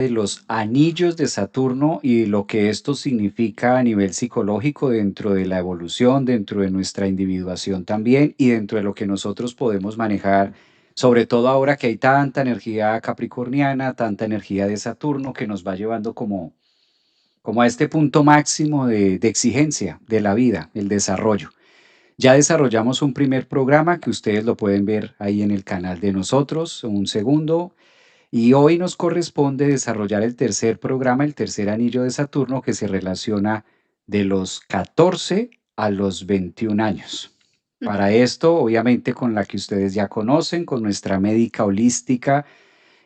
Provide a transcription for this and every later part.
de los anillos de Saturno y lo que esto significa a nivel psicológico dentro de la evolución, dentro de nuestra individuación también y dentro de lo que nosotros podemos manejar, sobre todo ahora que hay tanta energía capricorniana, tanta energía de Saturno que nos va llevando como a este punto máximo de exigencia de la vida, el desarrollo. Ya desarrollamos un primer programa que ustedes lo pueden ver ahí en el canal de nosotros, un segundo, y hoy nos corresponde desarrollar el tercer programa, el tercer anillo de Saturno, que se relaciona de los 14 a los 21 años. Para esto, obviamente, con la que ustedes ya conocen, con nuestra médica holística,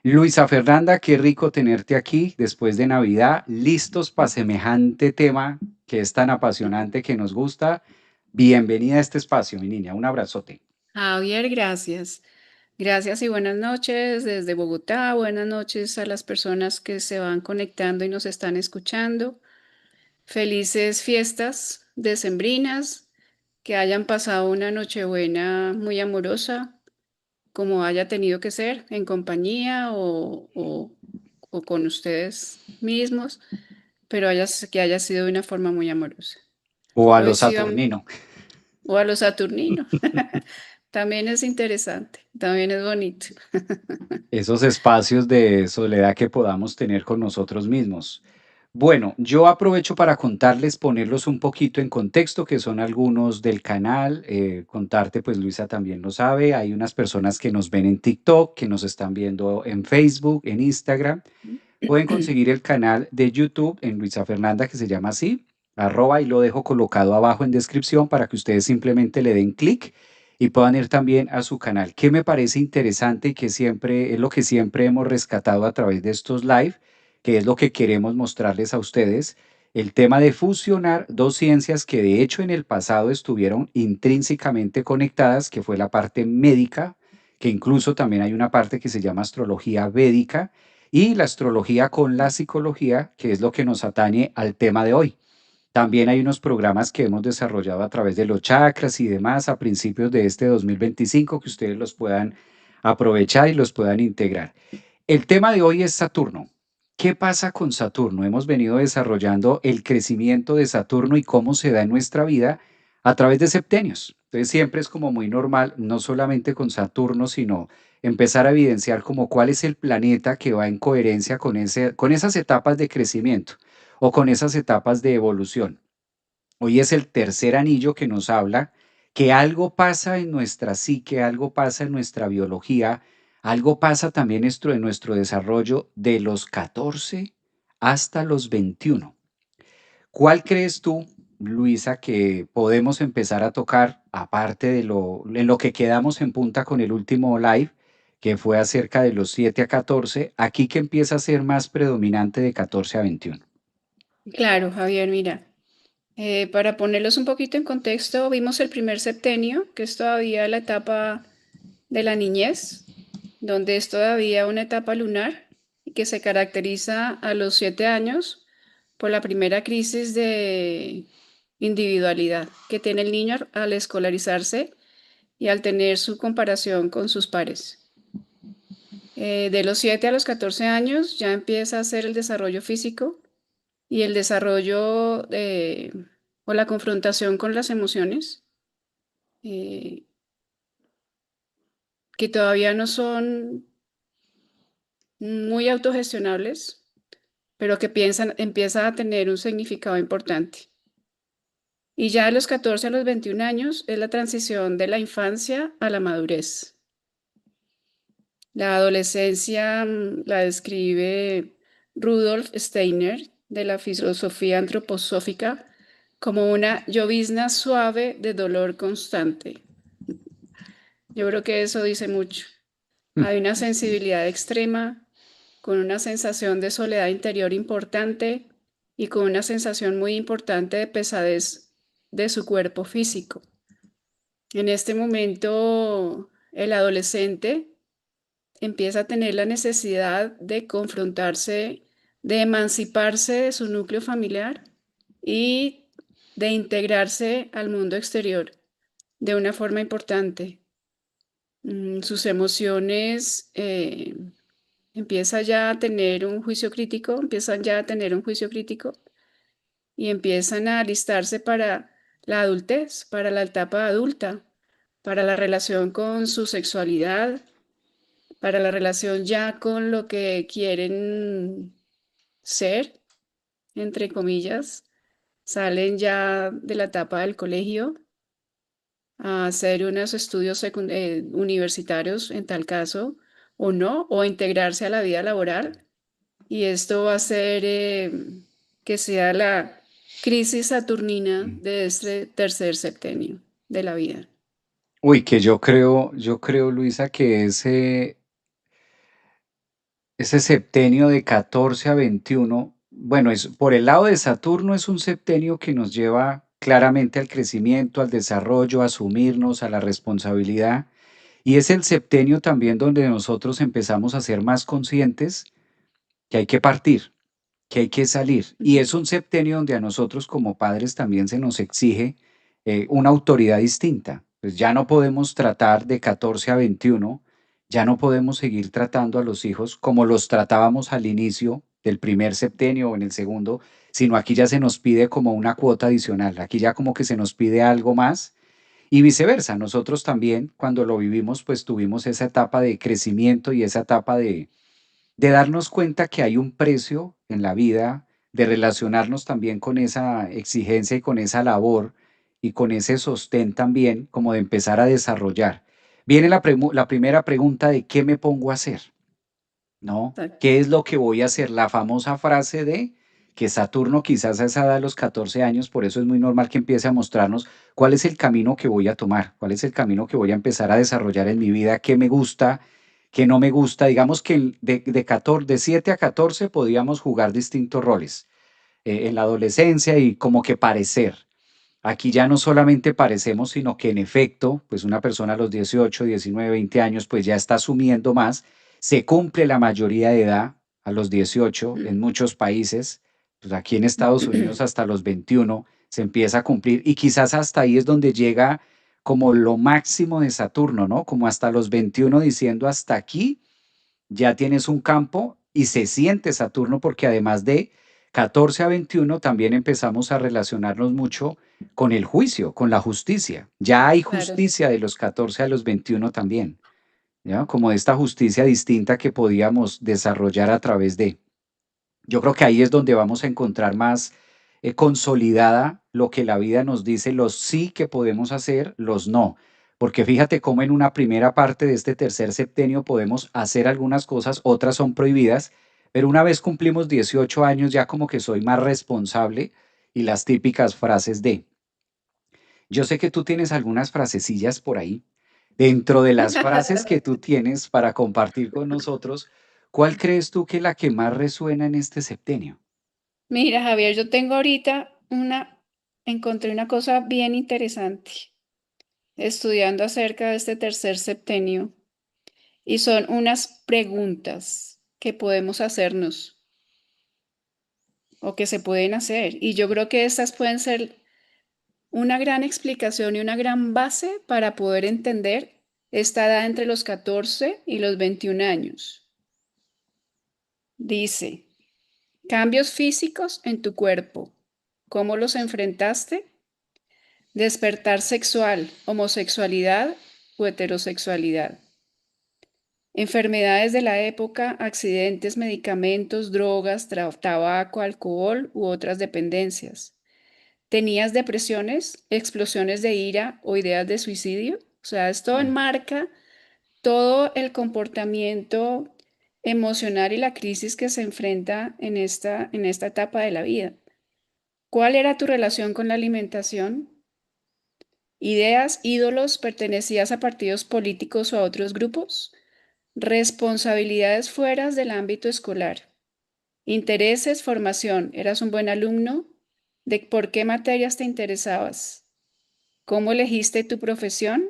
Luisa Fernanda, qué rico tenerte aquí después de Navidad, listos para semejante tema que es tan apasionante que nos gusta. Bienvenida a este espacio, mi niña. Un abrazote. Javier, gracias. Gracias y buenas noches desde Bogotá. Buenas noches a las personas que se van conectando y nos están escuchando. Felices fiestas decembrinas, que hayan pasado una Nochebuena muy amorosa, como haya tenido que ser, en compañía o con ustedes mismos, pero que haya sido de una forma muy amorosa. O a Hoy los sí vamos, Saturnino. o a los Saturninos. También es interesante, también es bonito. Esos espacios de soledad que podamos tener con nosotros mismos. Bueno, yo aprovecho para contarles, ponerlos un poquito en contexto, que son algunos del canal. Contarte, pues Luisa también lo sabe, hay unas personas que nos ven en TikTok, que nos están viendo en Facebook, en Instagram. Pueden conseguir el canal de YouTube en Luisa Fernanda, que se llama así, arroba, y lo dejo colocado abajo en descripción para que ustedes simplemente le den clic y puedan ir también a su canal, que me parece interesante y que siempre es lo que siempre hemos rescatado a través de estos live, que es lo que queremos mostrarles a ustedes, el tema de fusionar dos ciencias que de hecho en el pasado estuvieron intrínsecamente conectadas, que fue la parte médica, que incluso también hay una parte que se llama astrología védica, y la astrología con la psicología, que es lo que nos atañe al tema de hoy. También hay unos programas que hemos desarrollado a través de los chakras y demás a principios de este 2025 que ustedes los puedan aprovechar y los puedan integrar. El tema de hoy es Saturno. ¿Qué pasa con Saturno? Hemos venido desarrollando el crecimiento de Saturno y cómo se da en nuestra vida a través de septenios. Entonces siempre es como muy normal, no solamente con Saturno, sino empezar a evidenciar como cuál es el planeta que va en coherencia con esas etapas de crecimiento o con esas etapas de evolución. Hoy es el tercer anillo que nos habla que algo pasa en nuestra psique, algo pasa en nuestra biología, algo pasa también en nuestro desarrollo de los 14 hasta los 21. ¿Cuál crees tú, Luisa, que podemos empezar a tocar, aparte de en lo que quedamos en punta con el último live, que fue acerca de los 7 a 14, aquí que empieza a ser más predominante de 14 a 21? Claro, Javier, mira, para ponerlos un poquito en contexto, vimos el primer septenio, que es todavía la etapa de la niñez, donde es todavía una etapa lunar y que se caracteriza a los 7 años por la primera crisis de individualidad que tiene el niño al escolarizarse y al tener su comparación con sus pares. De los 7 a los 14 años ya empieza a hacer el desarrollo físico y el desarrollo o la confrontación con las emociones, eh, que todavía no son muy autogestionables, pero que empieza a tener un significado importante. Y ya de los 14 a los 21 años es la transición de la infancia a la madurez. La adolescencia la describe Rudolf Steiner de la filosofía antroposófica como una llovizna suave de dolor constante. Yo creo que eso dice mucho. Hay una sensibilidad extrema, con una sensación de soledad interior importante y con una sensación muy importante de pesadez de su cuerpo físico. En este momento, el adolescente empieza a tener la necesidad de confrontarse, de emanciparse de su núcleo familiar y de integrarse al mundo exterior de una forma importante. Sus emociones empieza ya a tener un juicio crítico, empiezan ya a tener un juicio crítico y empiezan a alistarse para la adultez, para la etapa adulta, para la relación con su sexualidad, para la relación ya con lo que quieren ser, entre comillas, salen ya de la etapa del colegio a hacer unos estudios universitarios en tal caso, o no, o integrarse a la vida laboral. Y esto va a hacer que sea la crisis saturnina Mm. de este tercer septenio de la vida. Uy, que yo creo, Luisa, que ese septenio de 14 a 21, bueno, es, por el lado de Saturno es un septenio que nos lleva claramente al crecimiento, al desarrollo, a asumirnos, a la responsabilidad. Y es el septenio también donde nosotros empezamos a ser más conscientes que hay que partir, que hay que salir. Y Ujú. es un septenio donde a nosotros como padres también se nos exige una autoridad distinta. Pues ya no podemos tratar de 14 a 21, ya no podemos seguir tratando a los hijos como los tratábamos al inicio del primer septenio o en el segundo, sino aquí ya se nos pide como una cuota adicional, aquí ya como que se nos pide algo más y viceversa. Nosotros también cuando lo vivimos pues tuvimos esa etapa de crecimiento y esa etapa de darnos cuenta que hay un precio en la vida, de relacionarnos también con esa exigencia y con esa labor y con ese sostén también, como de empezar a desarrollar. Viene la primera pregunta de qué me pongo a hacer, ¿no? Exacto. ¿Qué es lo que voy a hacer? La famosa frase de que Saturno quizás a esa edad de los 14 años, por eso es muy normal que empiece a mostrarnos cuál es el camino que voy a tomar, cuál es el camino que voy a empezar a desarrollar en mi vida, qué me gusta, qué no me gusta. Digamos que de 14, de 7 a 14 podíamos jugar distintos roles en la adolescencia y como que parecer. Aquí ya no solamente parecemos, sino que en efecto, pues una persona a los 18, 19, 20 años, pues ya está asumiendo más, se cumple la mayoría de edad a los 18 en muchos países, pues aquí en Estados Unidos hasta los 21 se empieza a cumplir y quizás hasta ahí es donde llega como lo máximo de Saturno, ¿no? Como hasta los 21 diciendo hasta aquí ya tienes un campo y se siente Saturno porque además de 14 a 21 también empezamos a relacionarnos mucho con el juicio, con la justicia. Ya hay Claro. justicia de los 14 a los 21 también, ¿ya? Como esta justicia distinta que podíamos desarrollar a través de. Yo creo que ahí es donde vamos a encontrar más consolidada lo que la vida nos dice, los sí que podemos hacer, los no. Porque fíjate cómo en una primera parte de este tercer septenio podemos hacer algunas cosas, otras son prohibidas, pero una vez cumplimos 18 años ya como que soy más responsable y las típicas frases de, yo sé que tú tienes algunas frasecillas por ahí. Dentro de las frases que tú tienes para compartir con nosotros, ¿cuál crees tú que es la que más resuena en este septenio? Mira, Javier, yo tengo ahorita encontré una cosa bien interesante estudiando acerca de este tercer septenio y son unas preguntas que podemos hacernos o que se pueden hacer. Y yo creo que estas pueden ser una gran explicación y una gran base para poder entender esta edad entre los 14 y los 21 años. Dice, cambios físicos en tu cuerpo. ¿Cómo los enfrentaste? Despertar sexual, homosexualidad o heterosexualidad. Enfermedades de la época, accidentes, medicamentos, drogas, tabaco, alcohol u otras dependencias. ¿Tenías depresiones, explosiones de ira o ideas de suicidio? O sea, esto Mm. enmarca todo el comportamiento emocional y la crisis que se enfrenta en esta etapa de la vida. ¿Cuál era tu relación con la alimentación? Ideas, ídolos, pertenecías a partidos políticos o a otros grupos. Responsabilidades fuera del ámbito escolar. Intereses, formación. ¿Eras un buen alumno? ¿De por qué materias te interesabas? ¿Cómo elegiste tu profesión?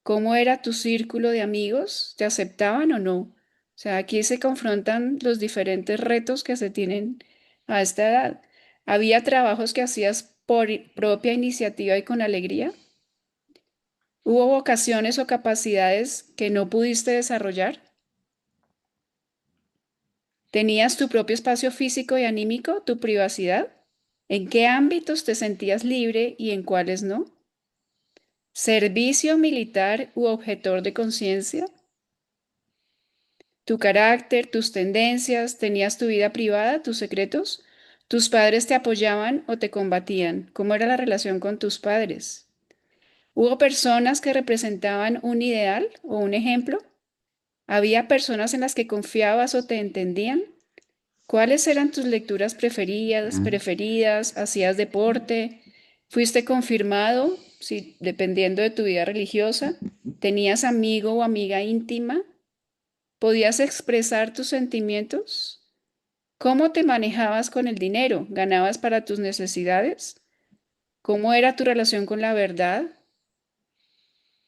¿Cómo era tu círculo de amigos? ¿Te aceptaban o no? O sea, aquí se confrontan los diferentes retos que se tienen a esta edad. ¿Había trabajos que hacías por propia iniciativa y con alegría? ¿Hubo vocaciones o capacidades que no pudiste desarrollar? ¿Tenías tu propio espacio físico y anímico, tu privacidad? ¿En qué ámbitos te sentías libre y en cuáles no? ¿Servicio militar u objetor de conciencia? ¿Tu carácter, tus tendencias, tenías tu vida privada, tus secretos? ¿Tus padres te apoyaban o te combatían? ¿Cómo era la relación con tus padres? ¿Hubo personas que representaban un ideal o un ejemplo? ¿Había personas en las que confiabas o te entendían? ¿Cuáles eran tus lecturas Ah, preferidas? ¿Hacías deporte? ¿Fuiste confirmado? Sí, dependiendo de tu vida religiosa. ¿Tenías amigo o amiga íntima? ¿Podías expresar tus sentimientos? ¿Cómo te manejabas con el dinero? ¿Ganabas para tus necesidades? ¿Cómo era tu relación con la verdad?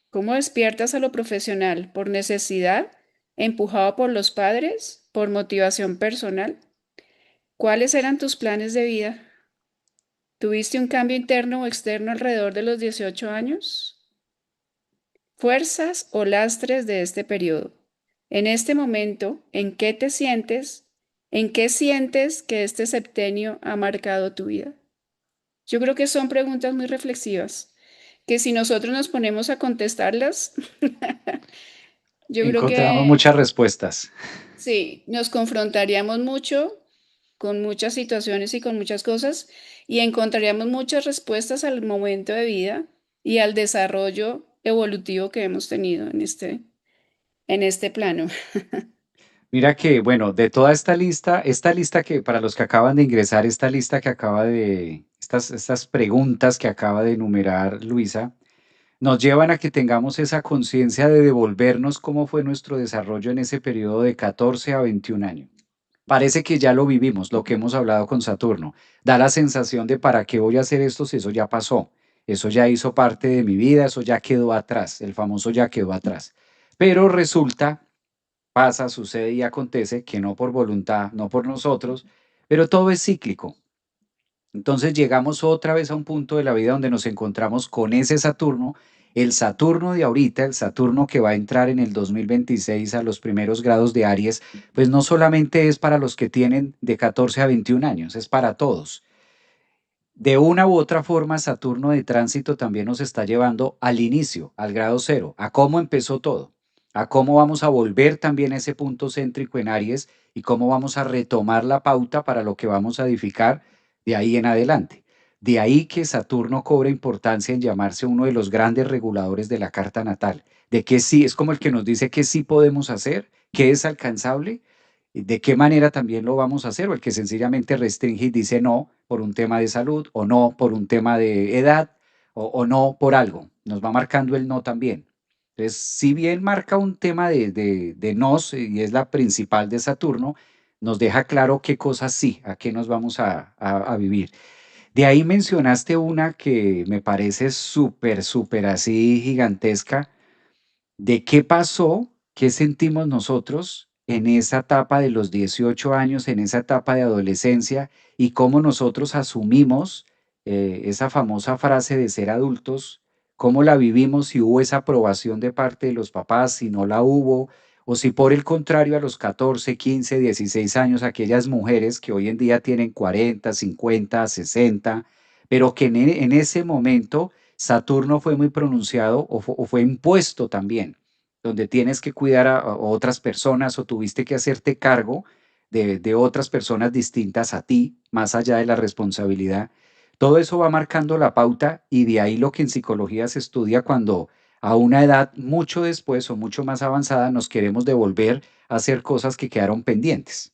¿Cómo despiertas a lo profesional? ¿Por necesidad? ¿Empujado por los padres? ¿Por motivación personal? ¿Cuáles eran tus planes de vida? ¿Tuviste un cambio interno o externo alrededor de los 18 años? Fuerzas o lastres de este periodo. En este momento, ¿en qué te sientes? ¿En qué sientes que este septenio ha marcado tu vida? Yo creo que son preguntas muy reflexivas, que si nosotros nos ponemos a contestarlas, yo creo encontramos que muchas respuestas. sí, nos confrontaríamos mucho con muchas situaciones y con muchas cosas y encontraríamos muchas respuestas al momento de vida y al desarrollo evolutivo que hemos tenido en este plano. Mira que, bueno, de toda esta lista que para los que acaban de ingresar, esta lista que acaba de, estas preguntas que acaba de enumerar Luisa, nos llevan a que tengamos esa conciencia de devolvernos cómo fue nuestro desarrollo en ese periodo de 14 a 21 años. Parece que ya lo vivimos, lo que hemos hablado con Saturno. Da la sensación de para qué voy a hacer esto si eso ya pasó. Eso ya hizo parte de mi vida, eso ya quedó atrás, el famoso ya quedó atrás. Pero resulta, pasa, sucede y acontece que no por voluntad, no por nosotros, pero todo es cíclico. Entonces llegamos otra vez a un punto de la vida donde nos encontramos con ese Saturno, el Saturno de ahorita, el Saturno que va a entrar en el 2026 a los primeros grados de Aries, pues no solamente es para los que tienen de 14 a 21 años, es para todos. De una u otra forma, Saturno de tránsito también nos está llevando al inicio, al grado cero, a cómo empezó todo, a cómo vamos a volver también a ese punto céntrico en Aries y cómo vamos a retomar la pauta para lo que vamos a edificar de ahí en adelante. De ahí que Saturno cobra importancia en llamarse uno de los grandes reguladores de la carta natal, de que sí, es como el que nos dice que sí podemos hacer, que es alcanzable, de qué manera también lo vamos a hacer, o el que sencillamente restringe y dice no por un tema de salud, o no por un tema de edad, o no por algo. Nos va marcando el no también. Entonces, si bien marca un tema de nos, y es la principal de Saturno, nos deja claro qué cosas sí, a qué nos vamos a vivir. De ahí mencionaste una que me parece súper, súper así gigantesca, de qué pasó, qué sentimos nosotros en esa etapa de los 18 años, en esa etapa de adolescencia, y cómo nosotros asumimos esa famosa frase de ser adultos, cómo la vivimos, si hubo esa aprobación de parte de los papás, si no la hubo, o si por el contrario a los 14, 15, 16 años, aquellas mujeres que hoy en día tienen 40, 50, 60, pero que en ese momento Saturno fue muy pronunciado o fue impuesto también, donde tienes que cuidar a otras personas o tuviste que hacerte cargo de otras personas distintas a ti, más allá de la responsabilidad. Todo eso va marcando la pauta y de ahí lo que en psicología se estudia cuando a una edad mucho después o mucho más avanzada nos queremos devolver a hacer cosas que quedaron pendientes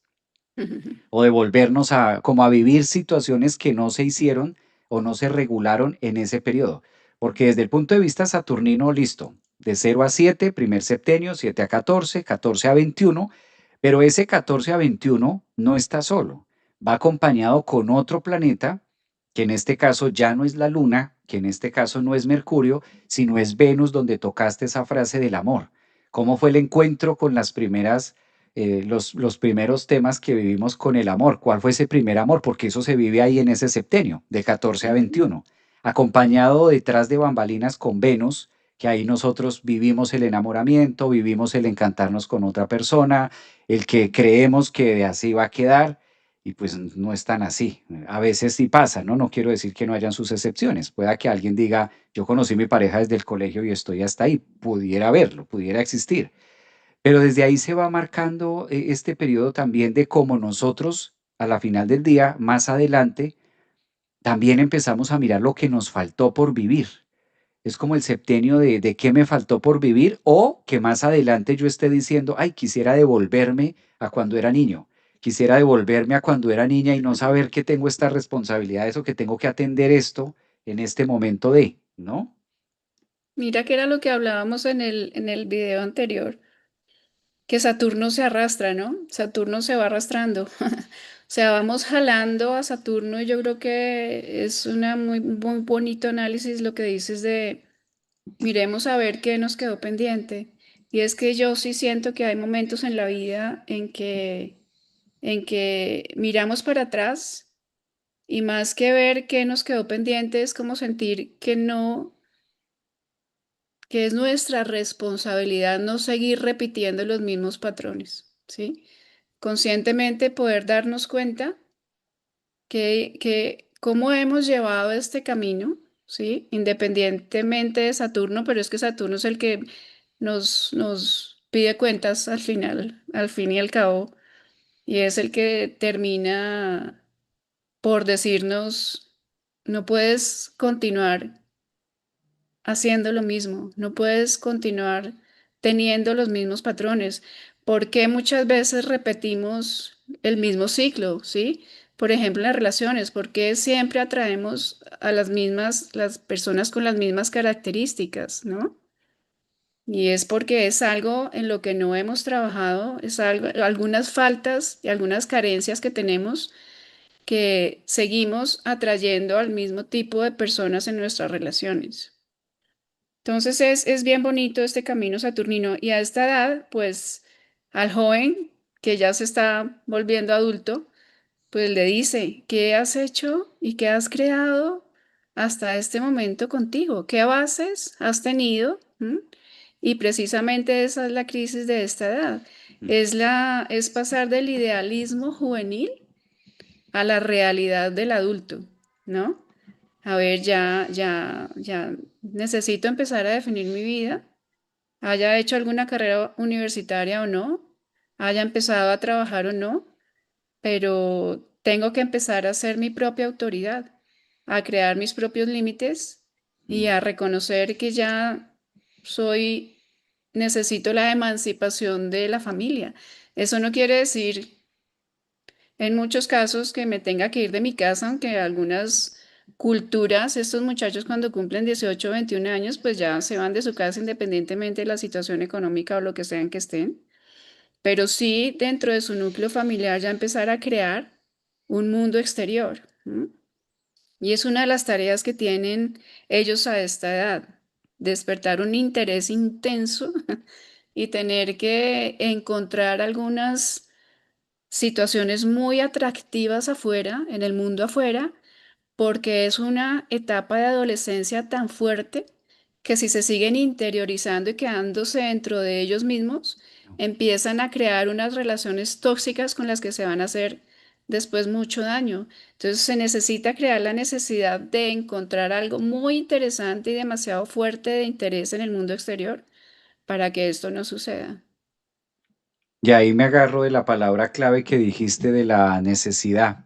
o devolvernos a como a vivir situaciones que no se hicieron o no se regularon en ese periodo. Porque desde el punto de vista saturnino, listo, de 0 a 7 primer septenio, 7 a 14 14 a 21, pero ese 14 a 21 no está solo, va acompañado con otro planeta, que en este caso ya no es la Luna, que en este caso no es Mercurio, sino es Venus, donde tocaste esa frase del amor. ¿Cómo fue el encuentro con los primeros temas que vivimos con el amor? ¿Cuál fue ese primer amor? Porque eso se vive ahí en ese septenio, de 14 a Ujú, 21, acompañado detrás de bambalinas con Venus, que ahí nosotros vivimos el enamoramiento, vivimos el encantarnos con otra persona, el que creemos que así va a quedar y pues no es tan así. A veces sí pasa, ¿no? No quiero decir que no hayan sus excepciones. Pueda que alguien diga, yo conocí a mi pareja desde el colegio y estoy hasta ahí. Pudiera verlo, pudiera existir. Pero desde ahí se va marcando este periodo también de cómo nosotros, a la final del día, más adelante, también empezamos a mirar lo que nos faltó por vivir. Es como el septenio de qué me faltó por vivir o que más adelante yo esté diciendo, ay, quisiera devolverme a cuando era niño, quisiera devolverme a cuando era niña y no saber que tengo estas responsabilidades o que tengo que atender esto en este momento de, ¿no? Mira que era lo que hablábamos en el video anterior, que Saturno se arrastra, ¿no? Saturno se va arrastrando. O sea, vamos jalando a Saturno y yo creo que es una muy bonito análisis lo que dices de miremos a ver qué nos quedó pendiente. Y es que yo sí siento que hay momentos en la vida en que miramos para atrás y más que ver qué nos quedó pendiente es como sentir que no, que es nuestra responsabilidad no seguir repitiendo los mismos patrones, ¿sí? Conscientemente poder darnos cuenta que cómo hemos llevado este camino, ¿sí? Independientemente de Saturno, pero es que Saturno es el que nos pide cuentas al fin y al cabo, y es el que termina por decirnos, no puedes continuar haciendo lo mismo, no puedes continuar teniendo los mismos patrones, porque muchas veces repetimos el mismo ciclo, ¿sí? Por ejemplo, en las relaciones, porque siempre atraemos a las personas con las mismas características, ¿no? Y es porque es algo en lo que no hemos trabajado, es algo, algunas faltas y algunas carencias que tenemos que seguimos atrayendo al mismo tipo de personas en nuestras relaciones. Entonces es bien bonito este camino saturnino y a esta edad, pues al joven que ya se está volviendo adulto, pues le dice, ¿qué has hecho y qué has creado hasta este momento contigo? ¿Qué bases has tenido? ¿Mm? Y precisamente esa es la crisis de esta edad. Mm. Es pasar del idealismo juvenil a la realidad del adulto, ¿no? A ver, ya necesito empezar a definir mi vida, haya hecho alguna carrera universitaria o no, haya empezado a trabajar o no, pero tengo que empezar a ser mi propia autoridad, a crear mis propios límites y Mm. a reconocer que ya soy, necesito la emancipación de la familia. Eso no quiere decir en muchos casos que me tenga que ir de mi casa, aunque algunas culturas, estos muchachos cuando cumplen 18 o 21 años, pues ya se van de su casa independientemente de la situación económica o lo que sean que estén, pero sí dentro de su núcleo familiar ya empezar a crear un mundo exterior. ¿M? Y es una de las tareas que tienen ellos a esta edad, despertar un interés intenso y tener que encontrar algunas situaciones muy atractivas afuera, en el mundo afuera, porque es una etapa de adolescencia tan fuerte que si se siguen interiorizando y quedándose dentro de ellos mismos, empiezan a crear unas relaciones tóxicas con las que se van a hacer después mucho daño. Entonces se necesita crear la necesidad de encontrar algo muy interesante y demasiado fuerte de interés en el mundo exterior para que esto no suceda. Y ahí me agarro de la palabra clave que dijiste de la necesidad.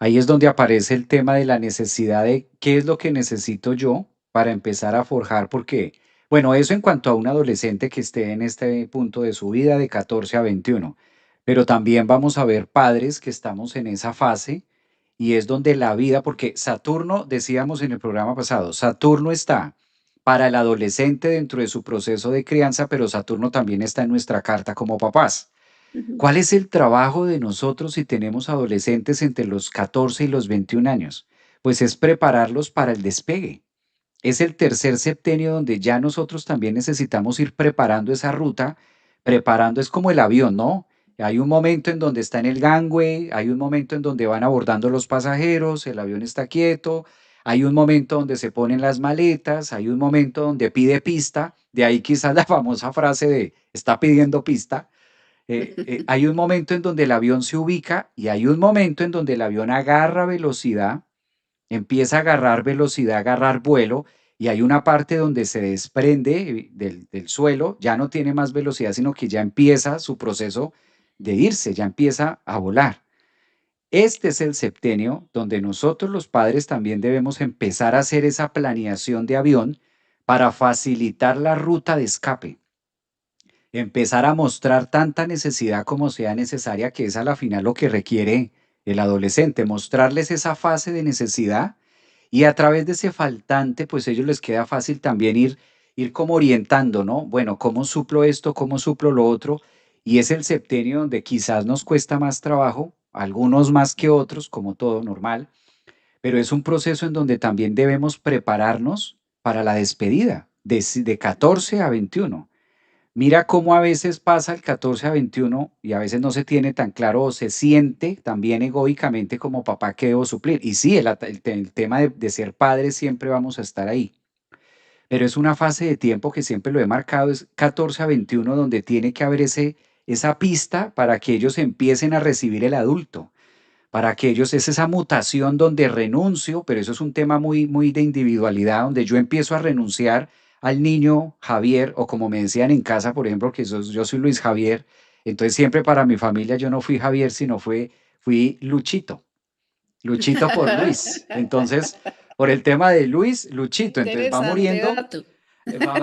Ahí es donde aparece el tema de la necesidad de qué es lo que necesito yo para empezar a forjar, porque, bueno, eso en cuanto a un adolescente que esté en este punto de su vida de 14 a 21, pero también vamos a ver padres que estamos en esa fase y es donde la vida, porque Saturno, decíamos en el programa pasado, Saturno está para el adolescente dentro de su proceso de crianza, pero Saturno también está en nuestra carta como papás. Ujú. ¿Cuál es el trabajo de nosotros si tenemos adolescentes entre los 14 y los 21 años? Pues es prepararlos para el despegue. Es el tercer septenio donde ya nosotros también necesitamos ir preparando esa ruta, preparando, es como el avión, ¿no? Hay un momento en donde está en el gangway, hay un momento en donde van abordando los pasajeros, el avión está quieto, hay un momento donde se ponen las maletas, hay un momento donde pide pista, de ahí quizás la famosa frase de está pidiendo pista. Hay un momento en donde el avión se ubica y hay un momento en donde el avión agarra velocidad, empieza a agarrar velocidad, a agarrar vuelo, y hay una parte donde se desprende del suelo, ya no tiene más velocidad, sino que ya empieza su proceso de irse, ya empieza a volar. Este es el septenio donde nosotros los padres también debemos empezar a hacer esa planeación de avión para facilitar la ruta de escape, empezar a mostrar tanta necesidad como sea necesaria, que es a la final lo que requiere el adolescente, mostrarles esa fase de necesidad y a través de ese faltante, pues ellos les queda fácil también ir como orientando, ¿no? Bueno, ¿cómo suplo esto? ¿Cómo suplo lo otro? Y es el septenio donde quizás nos cuesta más trabajo, algunos más que otros, como todo normal, pero es un proceso en donde también debemos prepararnos para la despedida de 14 a 21. Mira cómo a veces pasa el 14 a 21 y a veces no se tiene tan claro o se siente también egoicamente como papá que debo suplir. Y sí, el tema de ser padre siempre vamos a estar ahí, pero es una fase de tiempo que siempre lo he marcado, es 14 a 21 donde tiene que haber esa pista para que ellos empiecen a recibir el adulto, para que ellos es esa mutación donde renuncio, pero eso es un tema muy, muy de individualidad, donde yo empiezo a renunciar al niño Javier, o como me decían en casa, por ejemplo, que yo soy Luis Javier, entonces siempre para mi familia yo no fui Javier, sino fui Luchito, Luchito por Luis. Entonces, por el tema de Luis, Luchito, entonces Interesante dato. va,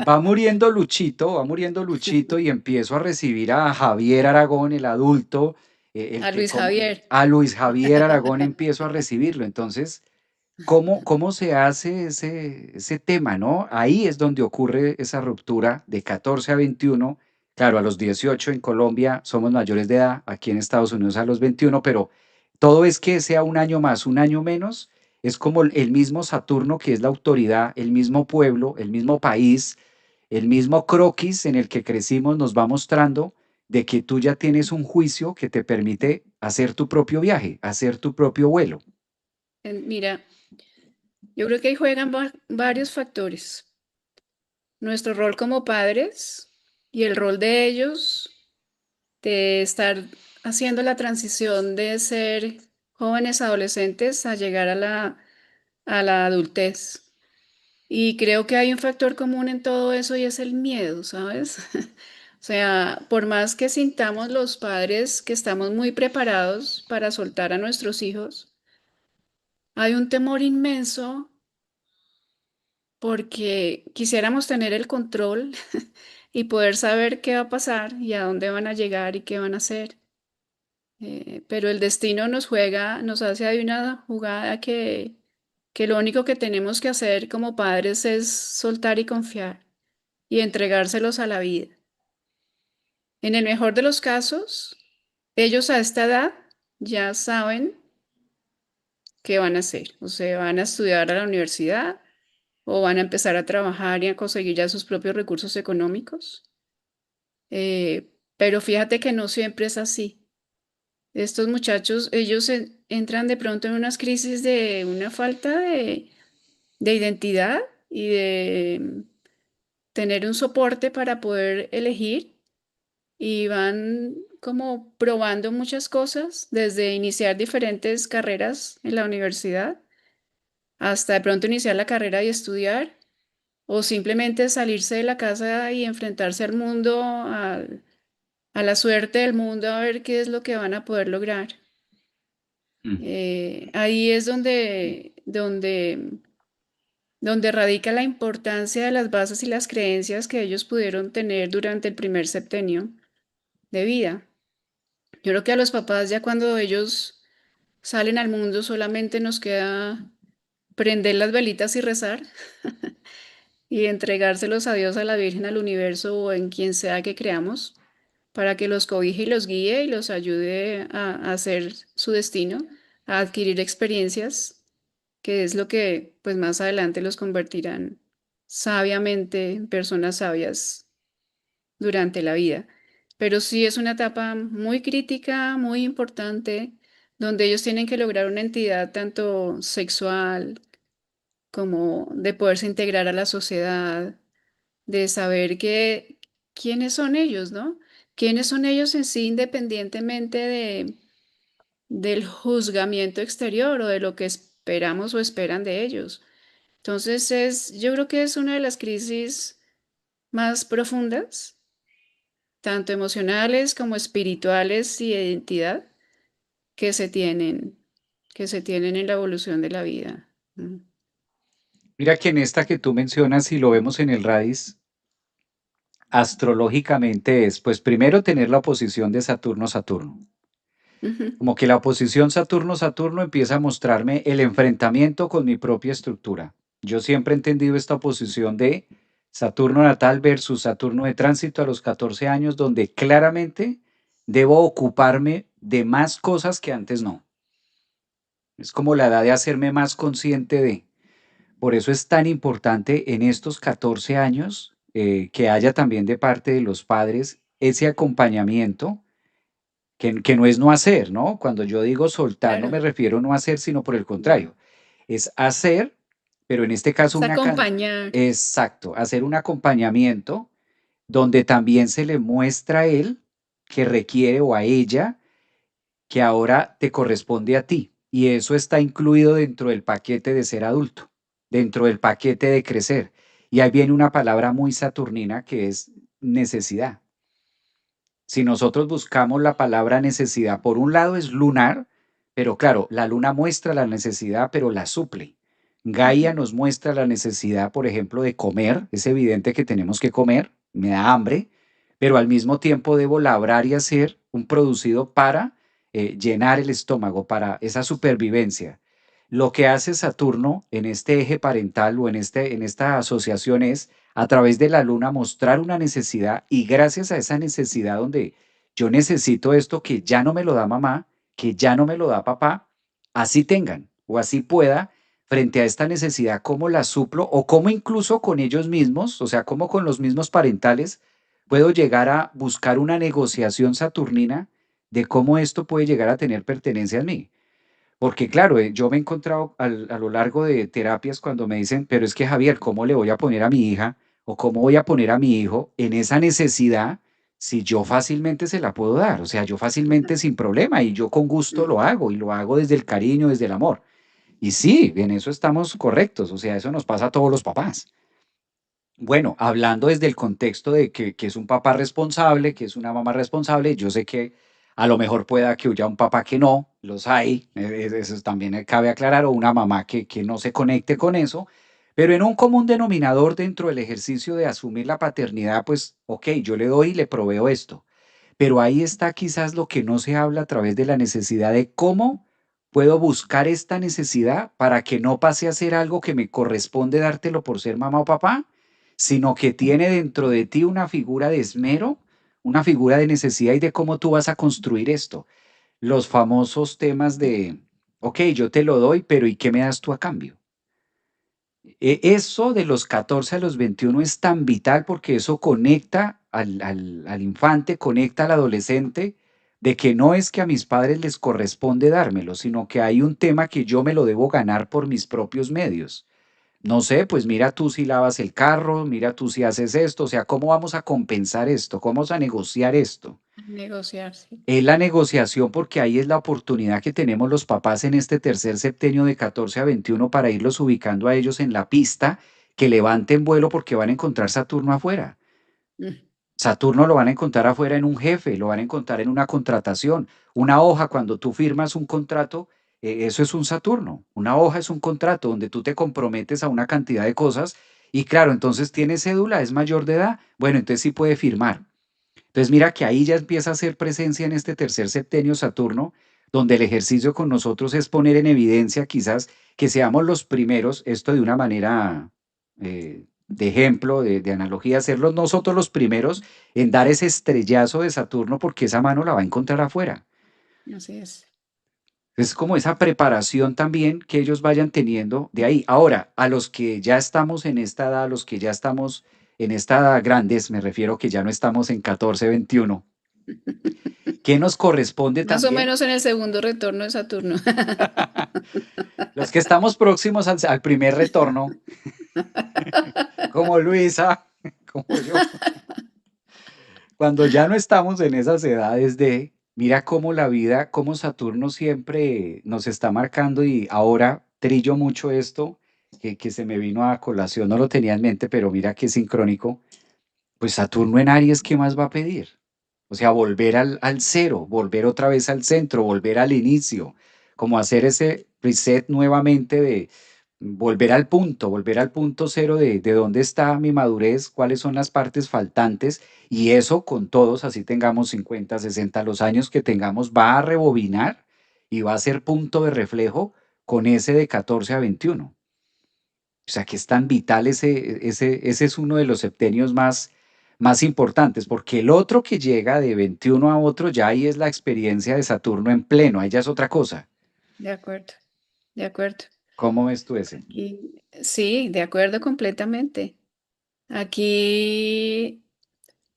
va muriendo Luchito y empiezo a recibir a Javier Aragón, el adulto, el A que Luis como Javier. a Luis Javier Aragón empiezo a recibirlo. Entonces, ¿cómo se hace ese tema, no? Ahí es donde ocurre esa ruptura de 14 a 21. Claro, a los 18 en Colombia somos mayores de edad, aquí en Estados Unidos a los 21, pero todo es que sea un año más, un año menos, es como el mismo Saturno que es la autoridad, el mismo pueblo, el mismo país, el mismo croquis en el que crecimos nos va mostrando de que tú ya tienes un juicio que te permite hacer tu propio viaje, hacer tu propio vuelo. Mira, yo creo que ahí juegan varios factores. Nuestro rol como padres y el rol de ellos de estar haciendo la transición de ser jóvenes adolescentes a llegar a la adultez. Y creo que hay un factor común en todo eso y es el miedo, ¿sabes? O sea, por más que sintamos los padres que estamos muy preparados para soltar a nuestros hijos, hay un temor inmenso porque quisiéramos tener el control y poder saber qué va a pasar y a dónde van a llegar y qué van a hacer. Pero el destino nos hace ahí una jugada que lo único que tenemos que hacer como padres es soltar y confiar y entregárselos a la vida. En el mejor de los casos, ellos a esta edad ya saben qué van a hacer, o sea, van a estudiar a la universidad o van a empezar a trabajar y a conseguir ya sus propios recursos económicos. Pero fíjate que no siempre es así. Estos muchachos, ellos entran de pronto en unas crisis de una falta de identidad y de tener un soporte para poder elegir y van como probando muchas cosas, desde iniciar diferentes carreras en la universidad hasta de pronto iniciar la carrera y estudiar, o simplemente salirse de la casa y enfrentarse al mundo, a la suerte del mundo, a ver qué es lo que van a poder lograr. Mm. Ahí es donde radica la importancia de las bases y las creencias que ellos pudieron tener durante el primer septenio de vida. Yo creo que a los papás ya cuando ellos salen al mundo solamente nos queda prender las velitas y rezar y entregárselos a Dios, a la Virgen, al universo o en quien sea que creamos, para que los cobije y los guíe y los ayude a hacer su destino, a adquirir experiencias, que es lo que pues más adelante los convertirán sabiamente en personas sabias durante la vida. Pero sí es una etapa muy crítica, muy importante, donde ellos tienen que lograr una entidad tanto sexual como de poderse integrar a la sociedad, de saber que quiénes son ellos, ¿no? Quiénes son ellos en sí, independientemente del juzgamiento exterior o de lo que esperamos o esperan de ellos. Entonces yo creo que es una de las crisis más profundas, tanto emocionales como espirituales y de identidad que se tienen, que se tienen en la evolución de la vida. Mm. Mira que en esta que tú mencionas, si lo vemos en el Radis, astrológicamente es, pues primero tener la oposición de Saturno-Saturno. Ujú. Como que la oposición Saturno-Saturno empieza a mostrarme el enfrentamiento con mi propia estructura. Yo siempre he entendido esta oposición de Saturno natal versus Saturno de tránsito a los 14 años, donde claramente debo ocuparme de más cosas que antes no. Es como la edad de hacerme más consciente de. Por eso es tan importante en estos 14 años que haya también de parte de los padres ese acompañamiento que no es no hacer, ¿no? Cuando yo digo soltar, no Claro, me refiero a no hacer, sino por el contrario, es hacer, pero en este caso es acompañar. exacto, hacer un acompañamiento donde también se le muestra a él que requiere o a ella que ahora te corresponde a ti. Y eso está incluido dentro del paquete de ser adulto, dentro del paquete de crecer. Y ahí viene una palabra muy saturnina que es necesidad. Si nosotros buscamos la palabra necesidad, por un lado es lunar, pero claro, la luna muestra la necesidad, pero la suple. Gaia Ujú. nos muestra la necesidad, por ejemplo, de comer. Es evidente que tenemos que comer, me da hambre, pero al mismo tiempo debo labrar y hacer un producido para llenar el estómago, para esa supervivencia. Lo que hace Saturno en este eje parental o en esta asociación es a través de la luna mostrar una necesidad y gracias a esa necesidad donde yo necesito esto que ya no me lo da mamá, que ya no me lo da papá, así tengan o así pueda, frente a esta necesidad, cómo la suplo o cómo incluso con ellos mismos, o sea, cómo con los mismos parentales, puedo llegar a buscar una negociación saturnina de cómo esto puede llegar a tener pertenencia en mí. Porque claro, yo me he encontrado a lo largo de terapias cuando me dicen, pero es que Javier, ¿cómo le voy a poner a mi hija o cómo voy a poner a mi hijo en esa necesidad si yo fácilmente se la puedo dar? O sea, yo fácilmente sin problema y yo con gusto lo hago y lo hago desde el cariño, desde el amor. Y sí, en eso estamos correctos, o sea, eso nos pasa a todos los papás. Bueno, hablando desde el contexto de que es un papá responsable, que es una mamá responsable, yo sé que a lo mejor pueda que huya un papá que no, los hay, eso también cabe aclarar, o una mamá que no se conecte con eso, pero en un común denominador dentro del ejercicio de asumir la paternidad, pues, ok, yo le doy y le proveo esto, pero ahí está quizás lo que no se habla a través de la necesidad de cómo puedo buscar esta necesidad para que no pase a ser algo que me corresponde dártelo por ser mamá o papá, sino que tiene dentro de ti una figura de esmero, una figura de necesidad y de cómo tú vas a construir esto. Los famosos temas de, ok, yo te lo doy, pero ¿y qué me das tú a cambio? Eso de los 14 a los 21 es tan vital porque eso conecta al infante, conecta al adolescente, de que no es que a mis padres les corresponde dármelo, sino que hay un tema que yo me lo debo ganar por mis propios medios. No sé, pues mira tú si lavas el carro, mira tú si haces esto, o sea, ¿cómo vamos a compensar esto? ¿Cómo vamos a negociar esto? Negociar, sí. Es la negociación porque ahí es la oportunidad que tenemos los papás en este tercer septenio de 14 a 21 para irlos ubicando a ellos en la pista, que levanten vuelo porque van a encontrar Saturno afuera. Mm. Saturno lo van a encontrar afuera en un jefe, lo van a encontrar en una contratación, una hoja, cuando tú firmas un contrato, eso es un Saturno, una hoja es un contrato donde tú te comprometes a una cantidad de cosas y claro, entonces tiene cédula, es mayor de edad, bueno, entonces sí puede firmar. Entonces mira que ahí ya empieza a hacer presencia en este tercer septenio Saturno, donde el ejercicio con nosotros es poner en evidencia quizás que seamos los primeros, esto de una manera de ejemplo, de analogía, serlos nosotros los primeros en dar ese estrellazo de Saturno porque esa mano la va a encontrar afuera. Así es. Es como esa preparación también que ellos vayan teniendo de ahí. Ahora, a los que ya estamos en esta edad, a los que ya estamos en esta edad grandes, me refiero que ya no estamos en 14, 21. ¿Qué nos corresponde Más o también? menos en el segundo retorno de Saturno. Los que estamos próximos al primer retorno, como Luisa, como yo, cuando ya no estamos en esas edades de, mira cómo la vida, cómo Saturno siempre nos está marcando y ahora trillo mucho esto que se me vino a colación, no lo tenía en mente, pero mira qué sincrónico. Pues Saturno en Aries, ¿qué más va a pedir? O sea, volver al cero, volver otra vez al centro, volver al inicio, como hacer ese reset nuevamente de volver al punto cero de dónde está mi madurez, cuáles son las partes faltantes, y eso con todos, así tengamos 50, 60, los años que tengamos, va a rebobinar y va a ser punto de reflejo con ese de 14 a 21. O sea, que es tan vital ese es uno de los septenios más importantes, porque el otro que llega de 21 a otro, ya ahí es la experiencia de Saturno en pleno, ahí ya es otra cosa. De acuerdo, de acuerdo. ¿Cómo ves tú ese? Aquí, sí, de acuerdo completamente. Aquí,